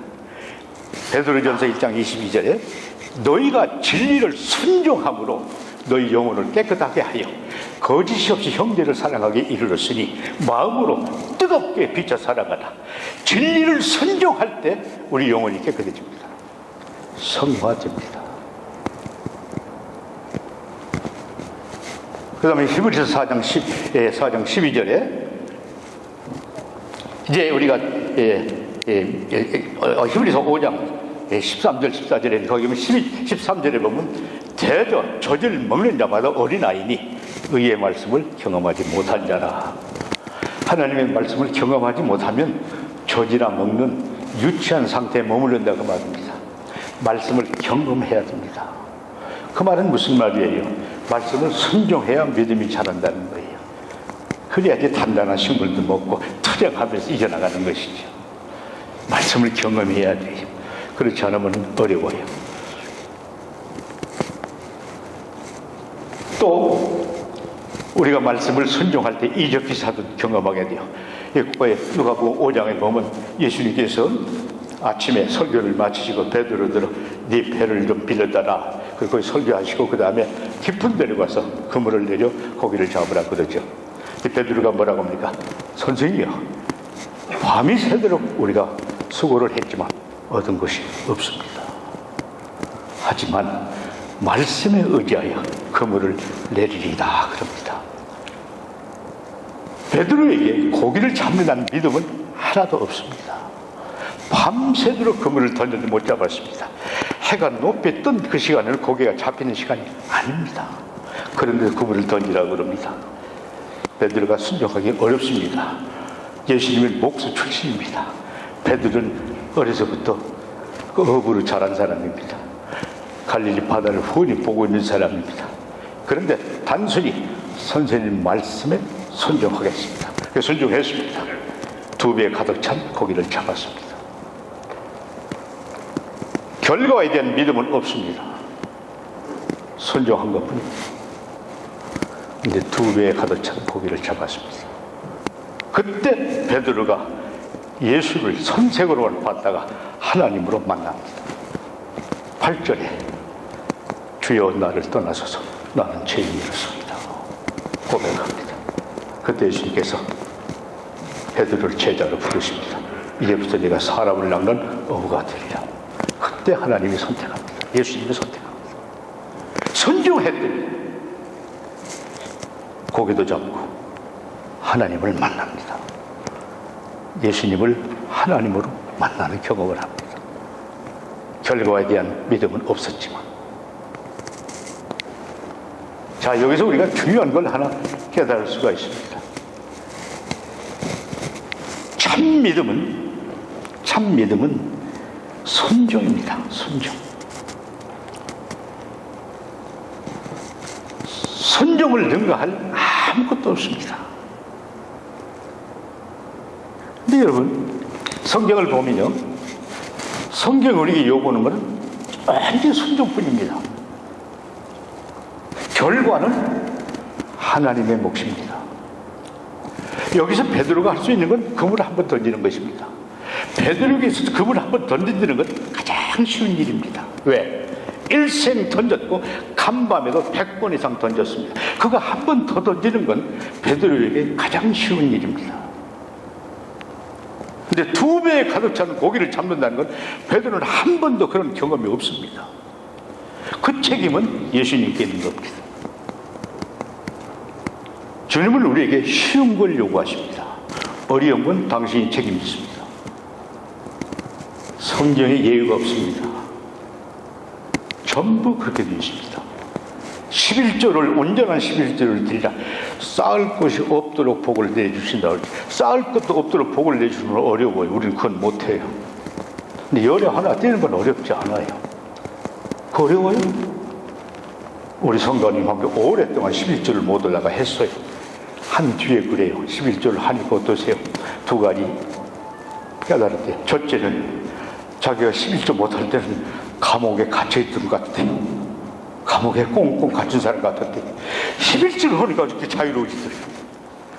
베드로전서 1장 22절에 너희가 진리를 순종함으로 너희 영혼을 깨끗하게 하여 거짓이 없이 형제를 사랑하게 이르렀으니 마음으로 뜨겁게 비춰 살아가라. 진리를 순종할 때 우리 영혼이 깨끗해집니다. 성화됩니다. 그 다음에 히브리서 4장 12절에 이제 우리가 히브리서 5장 13절 14절에 거기 보면 13절에 보면 대저 젖을 먹는 자마다 어린아이니 의의 말씀을 경험하지 못한 자라. 하나님의 말씀을 경험하지 못하면 젖이나 먹는 유치한 상태에 머무른다 그 말입니다. 말씀을 경험해야 됩니다. 그 말은 무슨 말이에요? 말씀을 순종해야 믿음이 자란다는 거예요. 그래야지 단단한 식물도 먹고 투쟁하면서 이겨나가는 것이죠. 말씀을 경험해야 돼요. 그렇지 않으면 어려워요. 또 우리가 말씀을 순종할 때 이적 기사도 경험하게 돼요. 누가복음 5장에 보면 예수님께서 아침에 설교를 마치시고 베드로들어 네 배를 좀 빌려다라. 그리고 설교하시고 그 다음에 깊은 데로 가서 그물을 내려 고기를 잡으라 그러죠. 베드로가 뭐라고 합니까? 선생이요, 밤이 새도록 우리가 수고를 했지만 얻은 것이 없습니다. 하지만 말씀에 의지하여 그물을 내리리다 그럽니다. 베드로에게 고기를 잡는다는 믿음은 하나도 없습니다. 밤새도록 그물을 던졌는데 못 잡았습니다. 해가 높이 뜬 그 시간에는 고기가 잡히는 시간이 아닙니다. 그런데 그물을 던지라고 그럽니다. 베드로가 순종하기 어렵습니다. 예수님의 목수 출신입니다. 베드로는 어려서부터 그 어부로 자란 사람입니다. 갈릴리 바다를 훤히 보고 있는 사람입니다. 그런데 단순히 선생님 말씀에 순종하겠습니다. 그래서 순종했습니다. 2배에 가득 찬 고기를 잡았습니다. 결과에 대한 믿음은 없습니다. 순종한 것뿐입니다. 근데 2배에 가득 찬 고기를 잡았습니다. 그때 베드로가 예수를 선생으로 봤다가 하나님으로 만납니다. 8절에 주여 나를 떠나소서 나는 죄인이로소이다 고백합니다. 그때 예수님께서 베드로를 제자로 부르십니다. 이제부터 네가 사람을 낚는 어부가 되리라. 그때 하나님이 선택합니다. 예수님이 선택합니다. 선종했더니 고개도 잡고 하나님을 만납니다. 예수님을 하나님으로 만나는 경험을 합니다. 결과에 대한 믿음은 없었지만, 자, 여기서 우리가 중요한 걸 하나 깨달을 수가 있습니다. 참 믿음은 순종입니다. 순종. 순종을 능가할 아무것도 없습니다. 근데 여러분, 성경을 보면요, 성경이 우리에게 요구하는 것은 완전 순종뿐입니다. 결과는 하나님의 몫입니다. 여기서 베드로가 할 수 있는 건 그물을 한번 던지는 것입니다. 베드로에게 있어서 그물을 한번 던지는 건 가장 쉬운 일입니다. 왜? 일생 던졌고 간밤에도 100번 이상 던졌습니다. 그거 한 번 더 던지는 건 베드로에게 가장 쉬운 일입니다. 근데 2배에 가득 찬 고기를 잡는다는 건 베드로는 한 번도 그런 경험이 없습니다. 그 책임은 예수님께 있는 겁니다. 주님은 우리에게 쉬운 걸 요구하십니다. 어려운 건 당신이 책임지십니다. 성경에 예외가 없습니다. 전부 그렇게 되어 있습니다. 11조를, 온전한 11조를 드리라. 쌓을 것이 없도록 복을 내주신다. 쌓을 것도 없도록 복을 내주는 건 어려워요. 우리는 그건 못해요. 근데 열에 하나 떼는 건 어렵지 않아요. 그 어려워요? 우리 성도님 함께 오랫동안 11조를 못 올라가 했어요. 한 뒤에 그래요. 11조를 하니까 어떠세요? 두 가지 깨달았대요. 첫째는 자기가 11조 못할 때는 감옥에 갇혀있던 것 같아요. 감옥에 꽁꽁 갇힌 사람 같았대. 11조를 하니까 이렇게 자유로워지더래요.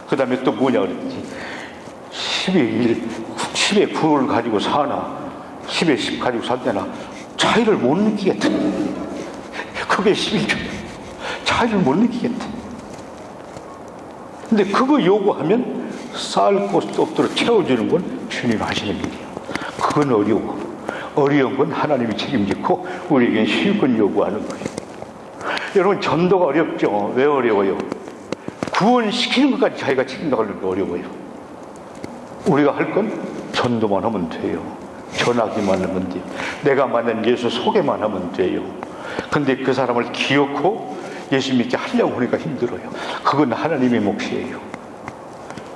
그 다음에 또 뭐냐 그랬지. 10에 9를 가지고 사나 10에 10 가지고 살때나 차이를 못 느끼겠다. 그게 11조. 차이를 못 느끼겠다. 근데 그거 요구하면 쌓을 곳도 없도록 채워주는 건 주님 하시는 일이에요. 그건 어려워. 어려운 건 하나님이 책임지고 우리에게 쉬운 건 요구하는 거예요. 여러분, 전도가 어렵죠. 왜 어려워요? 구원시키는 것까지 자기가 책임나가는 게 어려워요. 우리가 할 건 전도만 하면 돼요. 전하기만 하면 돼요. 내가 만난 예수 소개만 하면 돼요. 근데 그 사람을 기억하고 예수 믿게 하려고 하니까 힘들어요. 그건 하나님의 몫이에요.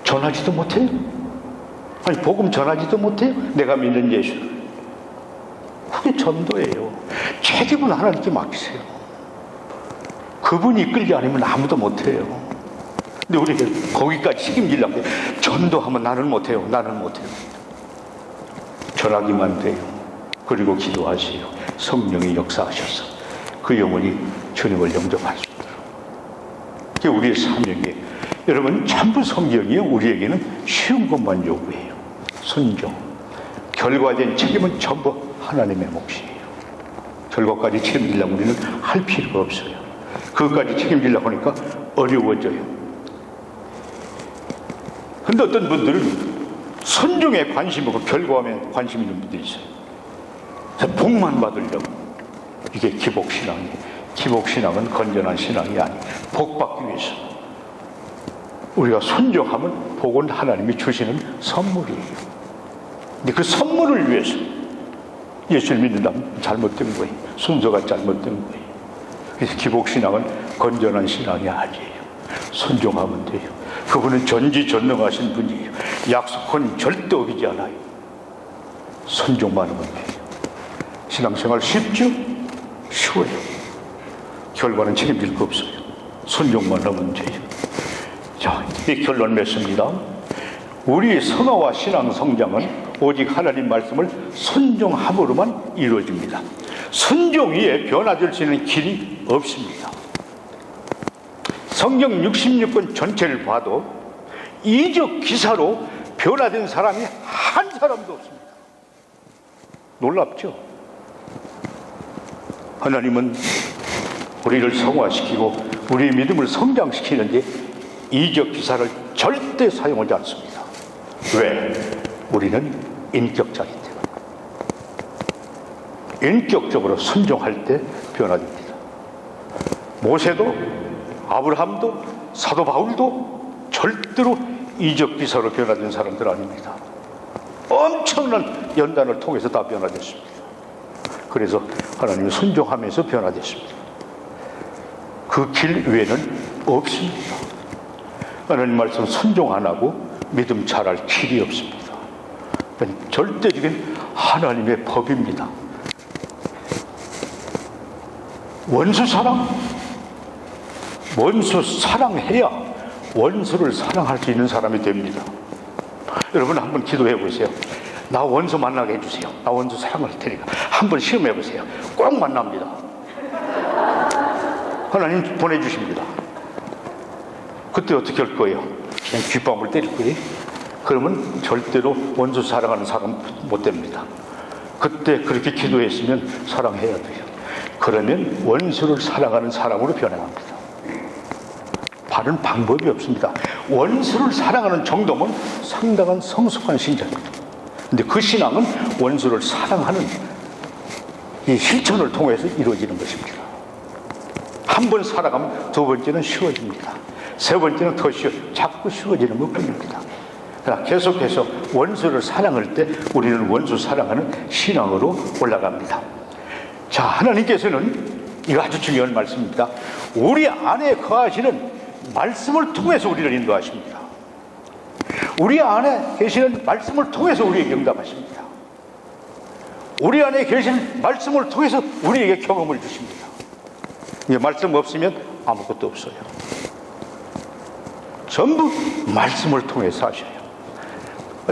전하지도 못해요. 아니, 복음 전하지도 못해요. 내가 믿는 예수를. 그게 전도예요. 책임은 하나님께 맡기세요. 그분이 이끌지 않으면 아무도 못해요. 근데 우리가 거기까지 책임지려고 해요. 전도하면 나는 못해요. 나는 못해요. 전하기만 돼요. 그리고 기도하세요. 성령이 역사하셔서 그 영혼이 주님을 영접할 수 있도록. 그게 우리의 사명이에요. 여러분, 전부 성경이요, 우리에게는 쉬운 것만 요구해요. 순종. 결과된 책임은 전부 하나님의 몫이에요. 결과까지 책임지려고 우리는 할 필요가 없어요. 그것까지 책임지려고 하니까 어려워져요. 근데 어떤 분들은 순종에 관심이 없고 결과에 관심 있는 분들이 있어요. 그래서 복만 받으려고. 이게 기복신앙이에요. 기복신앙은 건전한 신앙이 아니에요. 복 받기 위해서. 우리가 순종하면 복은 하나님이 주시는 선물이에요. 근데 그 선물을 위해서 예수를 믿는다면 잘못된 거예요. 순서가 잘못된 거예요. 그래서 기복신앙은 건전한 신앙이 아니에요. 순종하면 돼요. 그분은 전지전능하신 분이에요. 약속은 절대 어기지 않아요. 순종만 하면 돼요. 신앙생활 쉽죠? 쉬워요. 결과는 책임질 거 없어요. 순종만 하면 돼요. 자, 이 결론 맺습니다. 우리 선호와 신앙 성장은 오직 하나님 말씀을 순종함으로만 이루어집니다. 순종 위에 변화될 수 있는 길이 없습니다. 성경 66권 전체를 봐도 이적 기사로 변화된 사람이 한 사람도 없습니다. 놀랍죠? 하나님은 우리를 성화시키고 우리의 믿음을 성장시키는데 이적 기사를 절대 사용하지 않습니다. 왜? 우리는 인격자이기 때문에. 인격적으로 순종할 때 변화됩니다. 모세도 아브라함도 사도 바울도 절대로 이적기사로 변화된 사람들 아닙니다. 엄청난 연단을 통해서 다 변화됐습니다. 그래서 하나님을 순종하면서 변화됐습니다. 그 길 외에는 없습니다. 하나님 말씀 순종 안 하고 믿음 잘할 길이 없습니다. 절대적인 하나님의 법입니다. 원수 사랑해야 원수를 사랑할 수 있는 사람이 됩니다. 여러분 한번 기도해 보세요. 나 원수 만나게 해주세요. 나 원수 사랑할 테니까 한번 시험해 보세요. 꼭 만납니다. 하나님 보내주십니다. 그때 어떻게 할 거예요? 그냥 귓밤을 때릴 거예요? 그러면 절대로 원수 사랑하는 사람 못 됩니다. 그때 그렇게 기도했으면 사랑해야 돼요. 그러면 원수를 사랑하는 사람으로 변해갑니다. 다른 방법이 없습니다. 원수를 사랑하는 정도면 상당한 성숙한 신자입니다. 근데 그 신앙은 원수를 사랑하는 이 실천을 통해서 이루어지는 것입니다. 한 번 살아가면 두 번째는 쉬워집니다. 세 번째는 더 자꾸 쉬워지는 것뿐입니다. 그러나 계속해서 원수를 사랑할 때 우리는 원수 사랑하는 신앙으로 올라갑니다. 자, 하나님께서는 이거 아주 중요한 말씀입니다. 우리 안에 거하시는 말씀을 통해서 우리를 인도하십니다. 우리 안에 계시는 말씀을 통해서 우리에게 응답하십니다. 우리 안에 계시는 말씀을 통해서 우리에게 경험을 주십니다. 말씀 없으면 아무것도 없어요. 전부 말씀을 통해서 하셔요.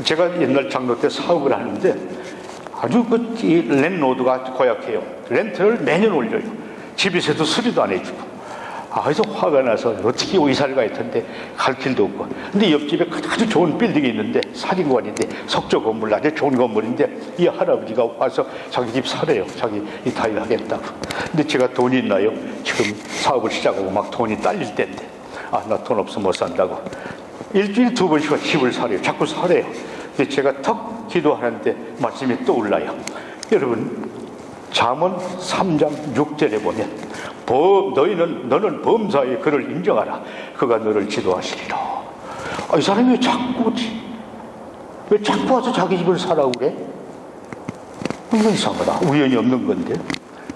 제가 옛날 장로 때 사업을 하는데 아주 이 랜로드가 고약해요. 렌트를 매년 올려요. 집에서도 수리도 안 해주고. 그래서 화가 나서 어떻게 이사를 가야 텐데 갈 길도 없고. 근데 옆집에 아주 좋은 빌딩이 있는데 사진관인데 석조 건물 아주 좋은 건물인데 이 할아버지가 와서 자기 집 사래요. 자기 이타일 하겠다고. 근데 제가 돈이 있나요? 지금 사업을 시작하고 막 돈이 딸릴 때인데 나 돈 없어 못 산다고. 일주일에 두 번씩 집을 사래요. 자꾸 사래요. 근데 제가 턱 기도하는데 말씀이 떠올라요. 여러분 잠언 3장 6절에 보면 너는 범사의 그를 인정하라. 그가 너를 지도하시리라. 이 사람이 왜 자꾸 와서 자기 집을 사라고 그래? 이거 이상하다. 우연이 없는 건데.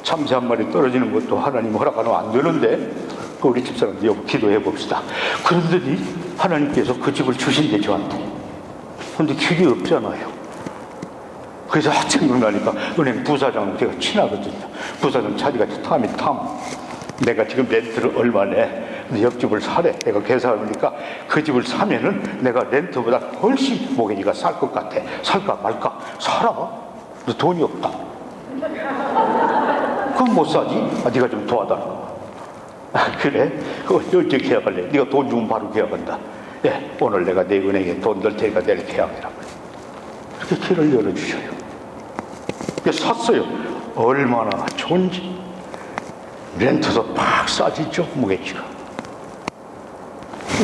참새 한 마리 떨어지는 것도 하나님 허락하면 안 되는데 우리 집사람들 여기 기도해 봅시다. 그런더니 하나님께서 그 집을 주신대 저한테. 그런데 길이 없잖아요. 그래서 생각나니까 은행 부사장하고 제가 친하거든요. 부사장 자리가 탐. 내가 지금 렌트를 얼마 내. 근데 옆집을 사래. 내가 계산하니까 그 집을 사면은 내가 렌트보다 훨씬 모기지가 쌀 것 같아. 살까 말까? 사라. 너 돈이 없다. 그럼 못 사지? 네가 좀 도와달라. 그래? 그거 언제 계약할래? 네가 돈 주면 바로 계약한다. 오늘 내가 내 은행에 돈 넣을 테니까 내일 계약해라. 그렇게 길을 열어주셔요. 샀어요. 얼마나 좋은지. 렌트도 팍 싸지죠, 무게지가.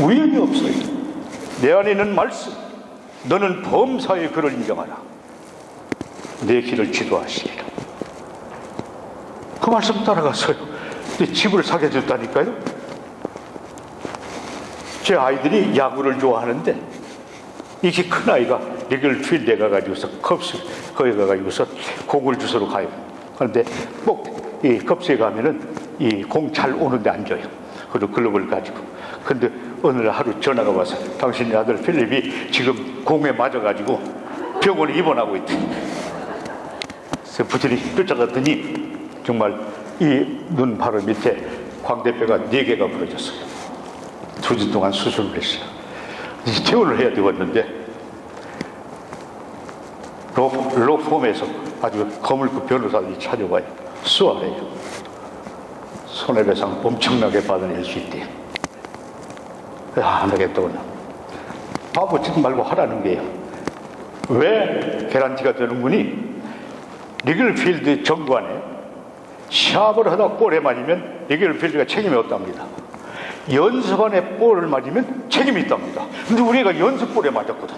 우연이 없어요. 내 안에 있는 말씀. 너는 범사의 그를 인정하라. 내 길을 지도하시리라. 그 말씀 따라갔어요. 근데 집을 사게 됐다니까요. 제 아이들이 야구를 좋아하는데 이렇게 큰 아이가 리글 필드에 가가지고서 거기 가가지고서 공을 주소로 가요. 그런데 꼭 이 컵스에 가면은 이 공 잘 오는데 앉아요. 그리고 글러브를 가지고. 근데 어느 날 하루 전화가 와서 당신의 아들 필립이 지금 공에 맞아가지고 병원에 입원하고 있대. 그래서 부지런히 쫓아갔더니 정말 이 눈 바로 밑에 광대뼈가 4개가 부러졌어요. 2주 동안 수술을 했어요. 퇴원을 해야 되었는데 로펌에서 아주 거물급 변호사들이 찾아와요. 수월해요. 손해배상 엄청나게 받아낼 수 있대요. 안 하겠다고. 바보 짓 말고 하라는 거예요. 왜 개란티가 되는군이? 리글필드 정관에 시합을 하다 볼에 맞으면 리글필드가 책임이 없답니다. 연습 안에 볼을 맞으면 책임이 있답니다. 근데 우리가 연습 볼에 맞았거든.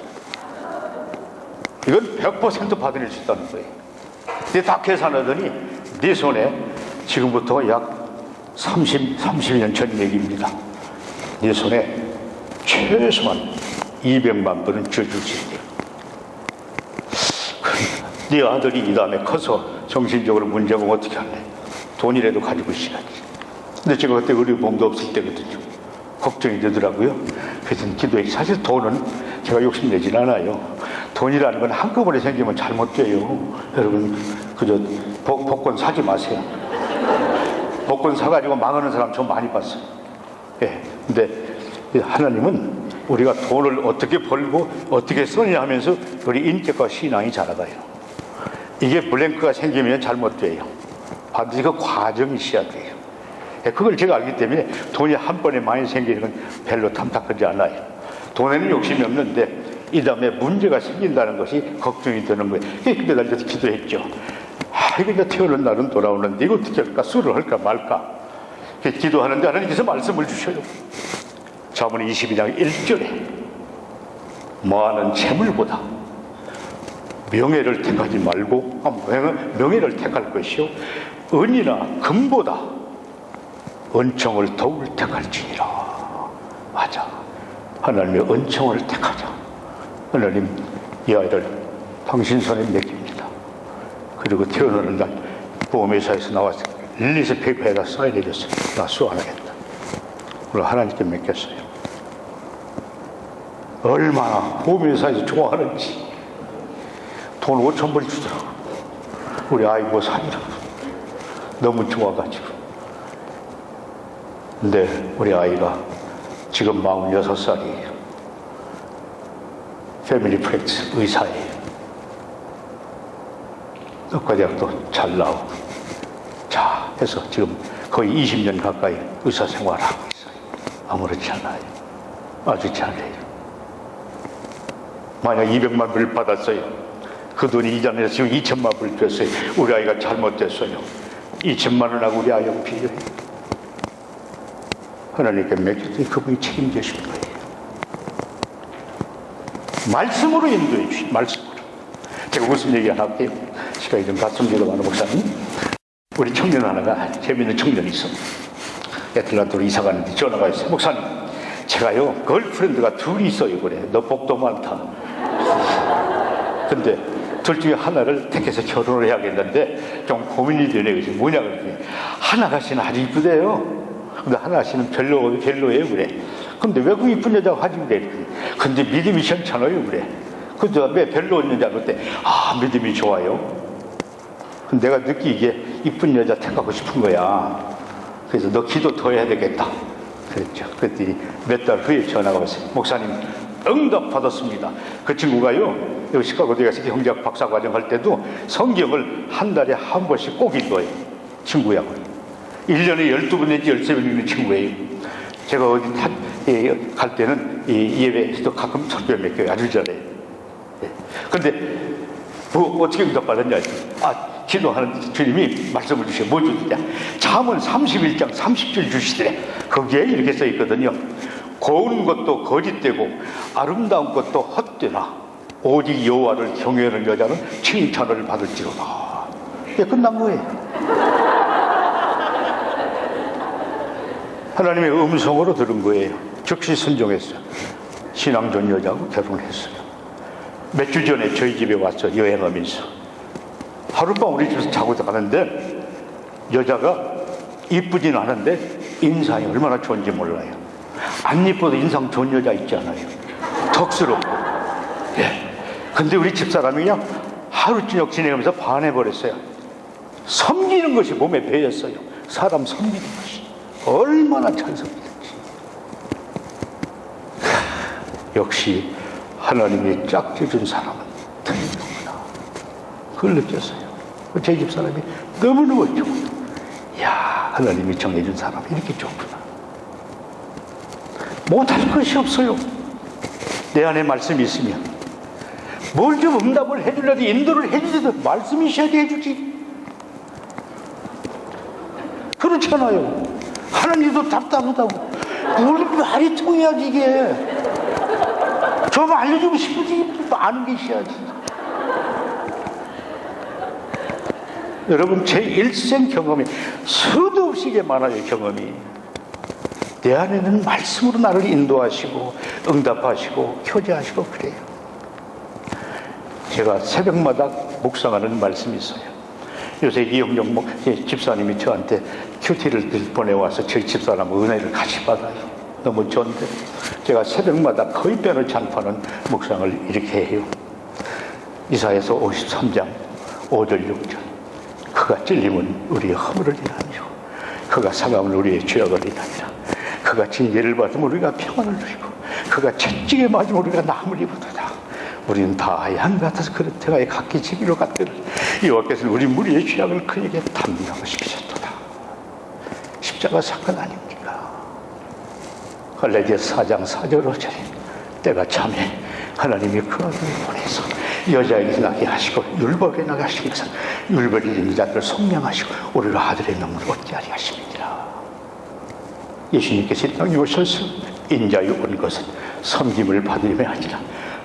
이건 100% 받아낼 수 있다는 거예요. 근데 다 계산하더니 네 손에 지금부터 약 30년 전 얘기입니다. 네 손에 최소한 200만 불은 쥐어줄 수 있대요. 네 아들이 이 다음에 커서 정신적으로 문제가 오면 어떻게 할래? 돈이라도 가지고 있어야지. 근데 제가 그때 의료보험도 없을 때거든요. 걱정이 되더라고요. 그래서 기도해. 사실 돈은 제가 욕심내진 않아요. 돈이라는 건 한꺼번에 생기면 잘못돼요. 여러분 그저 복권 사지 마세요. 복권 사가지고 망하는 사람 좀 많이 봤어요. 예. 근데 하나님은 우리가 돈을 어떻게 벌고 어떻게 쓰냐 하면서 우리 인격과 신앙이 자라가요. 이게 블랭크가 생기면 잘못돼요. 반드시 그 과정이 있어야 돼요. 그걸 제가 알기 때문에 돈이 한 번에 많이 생기는 건 별로 탐탁하지 않아요. 돈에는 욕심이 없는데 이 다음에 문제가 생긴다는 것이 걱정이 되는 거예요. 그때 날려서 기도했죠. 이거 이제 태어난 날은 돌아오는데 이거 어떻게 할까? 수를 할까 말까? 기도하는데 하나님께서 말씀을 주셔요. 잠언 22장 1절에 많은 재물보다 명예를 택하지 말고 명예를 택할 것이요 은이나 금보다 은총을 더욱 택할지니라. 맞아. 하나님의 은총을 택하자. 하나님 이 아이를 당신 손에 맡깁니다. 그리고 태어나는 날 보험회사에서 나와서 릴리스 페이퍼에다 사인해줬어요. 나 수 안 하겠다. 그리고 하나님께 맡겼어요. 얼마나 보험회사에서 좋아하는지 돈 5,000불 주더라고. 우리 아이 뭐 사니라고. 너무 좋아가지고. 근데 우리 아이가 지금 46살이에요. 패밀리 프랙티스 의사예요. 의과대학도 잘 나오고. 자, 해서 지금 거의 20년 가까이 의사 생활을 하고 있어요. 아무렇지 않아요. 아주 잘해요. 만약 200만 불을 받았어요. 그 돈이 이자내서 지금 2천만 불 됐어요. 우리 아이가 잘못됐어요. 2천만 원하고 우리 아이하고 비교해요. 하나님께 맡겼더니 그분이 책임지신 거예요. 말씀으로 인도해 주신 말씀으로. 제가 무슨 얘기 하나 할게요. 시간이 좀 갔습니다. 목사님. 우리 청년 하나가 재미있는 청년이 있어. 애틀란타로 이사 가는데 전화가 있어요. 목사님, 제가요 걸프렌드가 둘이 있어요. 그래. 너 복도 많다. 근데 둘 중에 하나를 택해서 결혼을 해야겠는데 좀 고민이 되네. 그래서 뭐냐 그랬더니 하나가 씨는 아주 이쁘대요. 근데 하나 씨는 별로예요. 그래. 근데 왜 그 이쁜 여자가 가지고 그래? 근데 믿음이 괜찮아요. 그래. 근데 왜 별로 여자 그때 믿음이 좋아요. 근데 내가 느끼기에 이쁜 여자 택하고 싶은 거야. 그래서 너 기도 더 해야 되겠다. 그랬죠. 그랬더니 몇 달 후에 전화가 왔어요. 목사님 응답 받았습니다. 그 친구가요 여기 시카고에 가서 경제학 박사과정 할 때도 성경을 한 달에 한 번씩 꼭 읽어요. 친구하고 1년에 12번 내지 13번 읽는 친구예요. 제가 어디 갈 때는 이 예배에서도 가끔 설교 맡겨요. 아주 잘해요. 근데 뭐 어떻게 응답받았냐? 기도하는 주님이 말씀을 주셔요. 뭐 주느냐? 잠언 31장 30절 주시더래. 거기에 이렇게 써 있거든요. 고운 것도 거짓되고 아름다운 것도 헛되나 오직 여호와를 경외하는 여자는 칭찬을 받을지로다. 이게 끝난 거예요. 하나님의 음성으로 들은 거예요. 즉시 순종했어요. 신앙 좋은 여자하고 결혼했어요. 몇 주 전에 저희 집에 왔어요. 여행하면서 하룻밤 우리 집에서 자고 가는데 여자가 이쁘진 않은데 인상이 얼마나 좋은지 몰라요. 안 이뻐도 인상 좋은 여자 있지 않아요? 덕스럽고. 예. 근데 우리 집사람이 그냥 하루 저녁 지내면서 반해버렸어요. 섬기는 것이 몸에 배였어요. 사람 섬기는 것이 얼마나 잘 섬기는지. 역시 하나님이 짝지어준 사람은 틀리는구나. 그걸 느꼈어요. 제 집사람이 너무너무 좋고, 이야, 하나님이 정해준 사람이 이렇게 좋구나. 못할 것이 없어요. 내 안에 말씀이 있으면 뭘 좀 응답을 해주려도 인도를 해주려도 말씀이 있어야 해주지. 그렇잖아요. 하나님도 답답하다고 뭘 말이 통해야지. 이게 좀 알려주고 싶으지. 아는 게 있어야지. 여러분, 제 일생 경험이 수도 없이 많아요. 경험이 내 안에는 말씀으로 나를 인도하시고 응답하시고 교제하시고 그래요. 제가 새벽마다 묵상하는 말씀이 있어요. 요새 이영영 집사님이 저한테 큐티를 보내와서 저희 집사람 은혜를 같이 받아요. 너무 좋은데 제가 새벽마다 거의 빼놓지 않고는 묵상을 이렇게 해요. 이사야서 53장 5절 6절. 그가 찔림은 우리의 허물을 인하며 그가 상함은 우리의 죄악을 인하니라. 그가 징계를 받으면 우리가 평안을 누리고 그가 채찍에 맞으면 우리가 나음을 입었도다. 우리는 다 양 같아서 그릇대가에 각기 집으로 갔더니 여호와께서는 우리 무리의 죄악을 그에게 담당하시켰도다. 십자가 사건 아닙니까? 갈라디아서 4장 4절 5절에 때가 참에 하나님이 그 아들을 보내서 여자에게 나게 하시고 율법에 나게 하시기 위해서 율법을 잃은 자들을 속량하시고 우리로 아들의 명을 얻게 하려 하십니다. 예수님께서 이 땅에 오셔서 인자에 온 것은 섬김을 받으려 아니라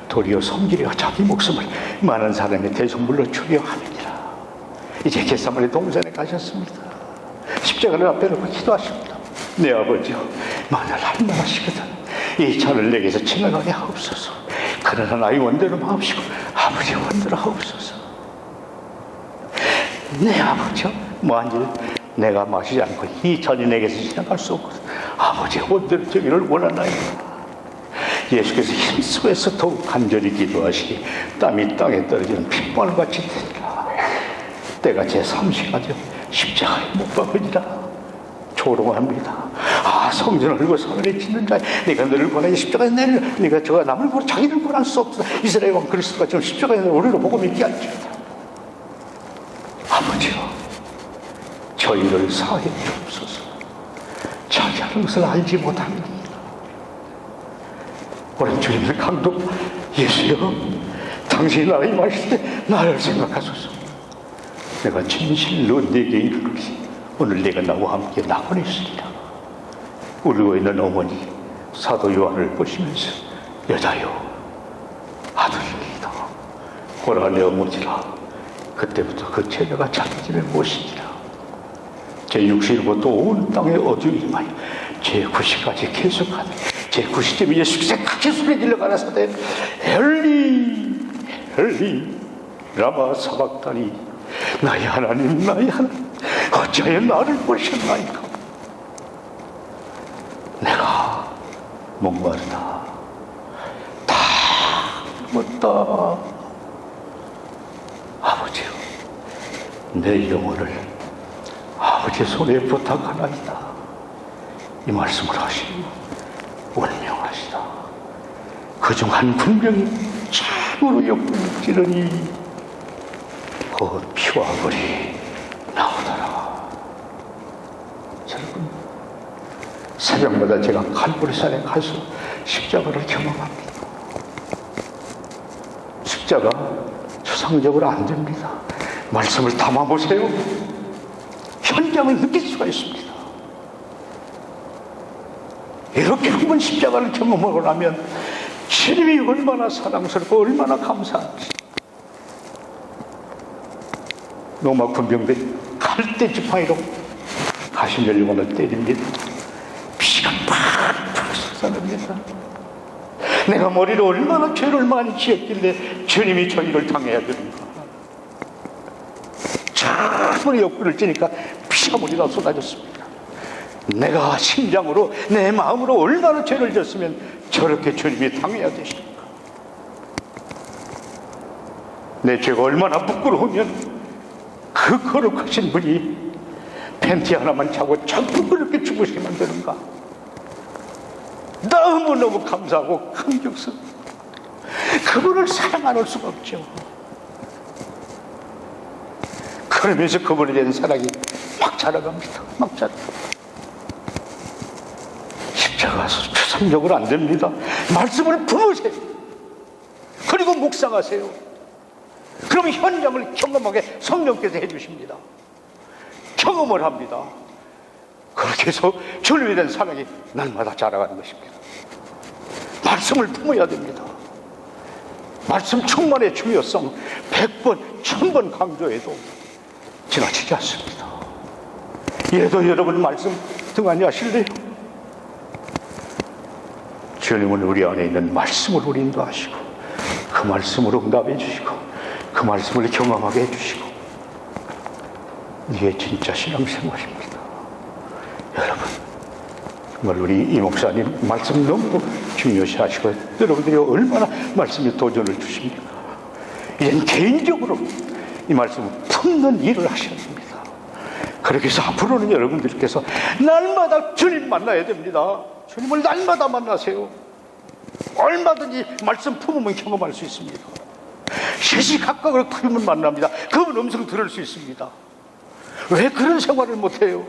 도리어 섬기려 자기 목숨을 많은 사람의 대성물로 주려 함이니라. 이제 겟세마네 동산에 가셨습니다. 십자가를 앞에 놓고 기도하십니다. 내 아버지여, 만일 할만하시거든 이 잔을 내게서 지나가게 하옵소서. 그러나 나의 원대로 마옵시고 아버지의 원대로 하옵소서. 내 아버지여, 만일 내가 마시지 않고 이 잔이 내게서 지나갈 수 없거든 아버지의 원대로 되기를 원하나이다. 예수께서 힘쓰고해서 더욱 간절히 기도하시기 땀이 땅에 떨어지는 핏방울같이 되리라. 때가 제3시가죠. 십자가에 못 박으니라. 조롱합니다. 아, 성전을 흘고 사흘에 짓는 자야, 내가 너를 권하여 십자가에 내리라. 네가 저가 남을 보고 자기를 권할 수 없다. 이스라엘 왕 그리스도가 지금 십자가에 내려 우리로 보고 믿게 할지어다. 아버지여, 저희를 사하여 주옵소서. 자기 하는 것을 알지 못합니다. 오늘 주님의 강도 예수여, 당신이 나를 임하실 때 나를 생각하소서. 내가 진실로 네게 이르노니 오늘 내가 나와 함께 낙원했으리라. 울고 있는 어머니 사도 요한을 보시면서 여자여, 아들이다 보라 내 어머니라. 그때부터 그 처녀가 자기 집에 모시니라. 제6시부터 온 땅에 어둠이 임하여 제9시까지 계속하는 제9시쯤 예수께서 크게 소리 질러 가라사대 엘리 엘리 라마 사박다니, 나의 하나님 나의 하나님 어찌하여 나를 버리셨나이까. 내가 목마르다 다 먹었다. 아버지여, 내 영혼을 아버지의 손에 부탁하나이다. 이 말씀을 하시고 원명하시다. 그중 한 군병이 참으로 옆구리를 찌르니 그 피와 볼이 나오더라. 여러분, 새벽마다 제가 칼보리산에 가서 십자가를 경험합니다. 십자가 추상적으로 안 됩니다. 말씀을 담아보세요. 현장을 느낄 수가 있습니다. 이렇게 한번 십자가를 경험하고 나면 주님이 얼마나 사랑스럽고 얼마나 감사한지. 로마 군병들이 칼대 지팡이로 가시면류관을 때립니다. 피가 팍팍 솟아납니다. 내가 머리로 얼마나 죄를 많이 지었길래 주님이 저희를 당해야 되는가. 참으로 옆구리를 찌니까 피가물이가 쏟아졌습니다. 내가 심장으로 내 마음으로 얼마나 죄를 졌으면 저렇게 주님이 당해야 되십니까? 내 죄가 얼마나 부끄러우면 그 거룩하신 분이 팬티 하나만 차고 전부 그렇게 죽으시면 되는가. 너무너무 감사하고 감격스럽고 그분을 사랑 안 할 수가 없죠. 그러면서 그분에 대한 사랑이 막 자라갑니다. 막 자라갑니다. 십자가 추상적으로 안 됩니다. 말씀을 품으세요. 그리고 묵상하세요. 그러면 현장을 경험하게 성령께서 해주십니다. 경험을 합니다. 그렇게 해서 주님에 대한 사랑이 날마다 자라가는 것입니다. 말씀을 품어야 됩니다. 말씀 충만의 중요성 100번, 1000번 강조해도 지나치지 않습니다. 이래도 여러분 말씀 등한히 하실래요? 주님은 우리 안에 있는 말씀을 우리 인도하시고 그 말씀으로 응답해 주시고 그 말씀을 경험하게 해주시고 이게 진짜 신앙생활입니다. 여러분 정말 우리 이 목사님 말씀 너무 중요시하시고 여러분들이 얼마나 말씀에 도전을 주십니까? 이젠 개인적으로 이 말씀을 품는 일을 하셔야 됩니다. 그렇게 해서 앞으로는 여러분들께서 날마다 주님 만나야 됩니다. 주님을 날마다 만나세요. 얼마든지 말씀 품으면 경험할 수 있습니다. 시시각각으로 그분을 만납니다. 그분 음성 들을 수 있습니다. 왜 그런 생활을 못해요?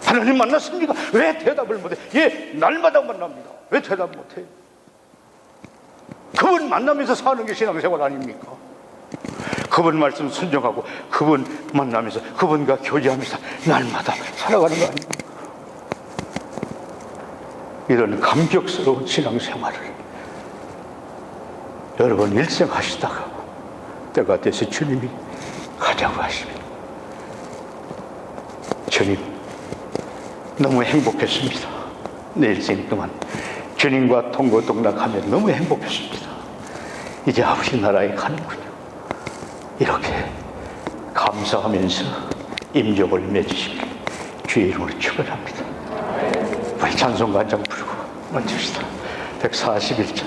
하나님 만났습니까? 왜 대답을 못해요? 예, 날마다 만납니다. 왜 대답 못해요? 그분 만나면서 사는 게 신앙생활 아닙니까? 그분 말씀 순종하고 그분 만나면서 그분과 교제하면서 날마다 살아가는 거 아닙니까? 이런 감격스러운 신앙생활을 여러분 일생 하시다가 때가 돼서 주님이 가자고 하십니다. 주님 너무 행복했습니다. 내 일생 동안 주님과 동고동락하며 너무 행복했습니다. 이제 아버지 나라에 가는군요. 이렇게 감사하면서 임종을 맺으시길 주의 이름으로 축원합니다. 우리 찬송가장 부르고 멈춥시다. 141장.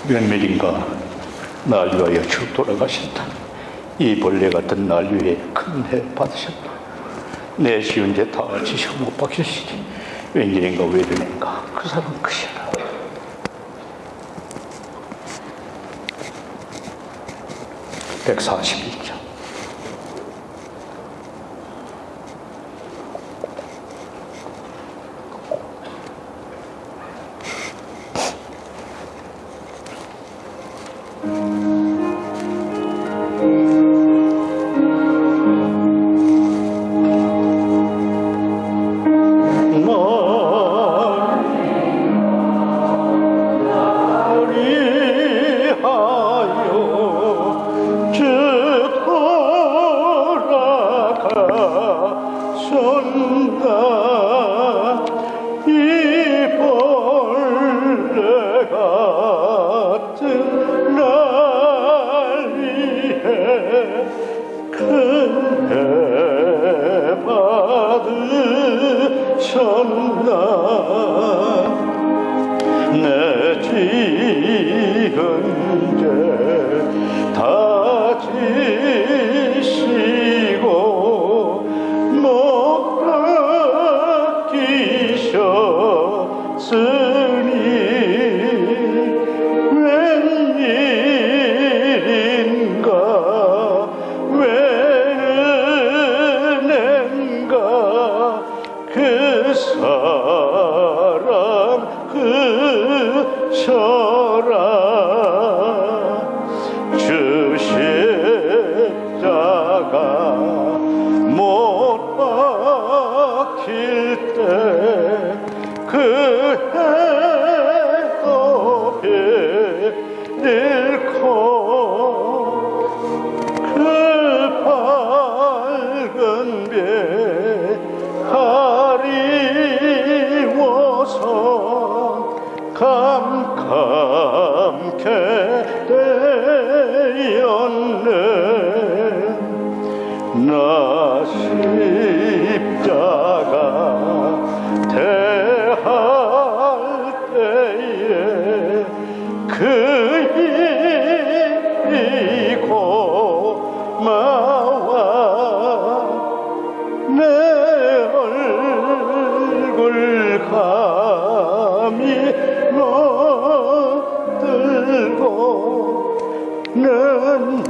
몇몇인가 날 위하여 주 돌아가신다. 이 벌레 같은 날 위에 큰 해 받으셨다. 내 쉬운 죄 다 지시고 못 박히시니 웬일인가 왜이러는가 그 사람 그시라. 141장. 내 지은 죄 다 지시고 못 박히셨으니 웬일인가 왜 은혜인가 그 사람 그셔라. 주 십자가 못 박힐 때 그 해도 잃고 그 밝은 배 가리워서 캄캄케 되었네. 나 십자가 대할 때에 그 힘이 고마워 내 얼굴 감히 못 들고 눈물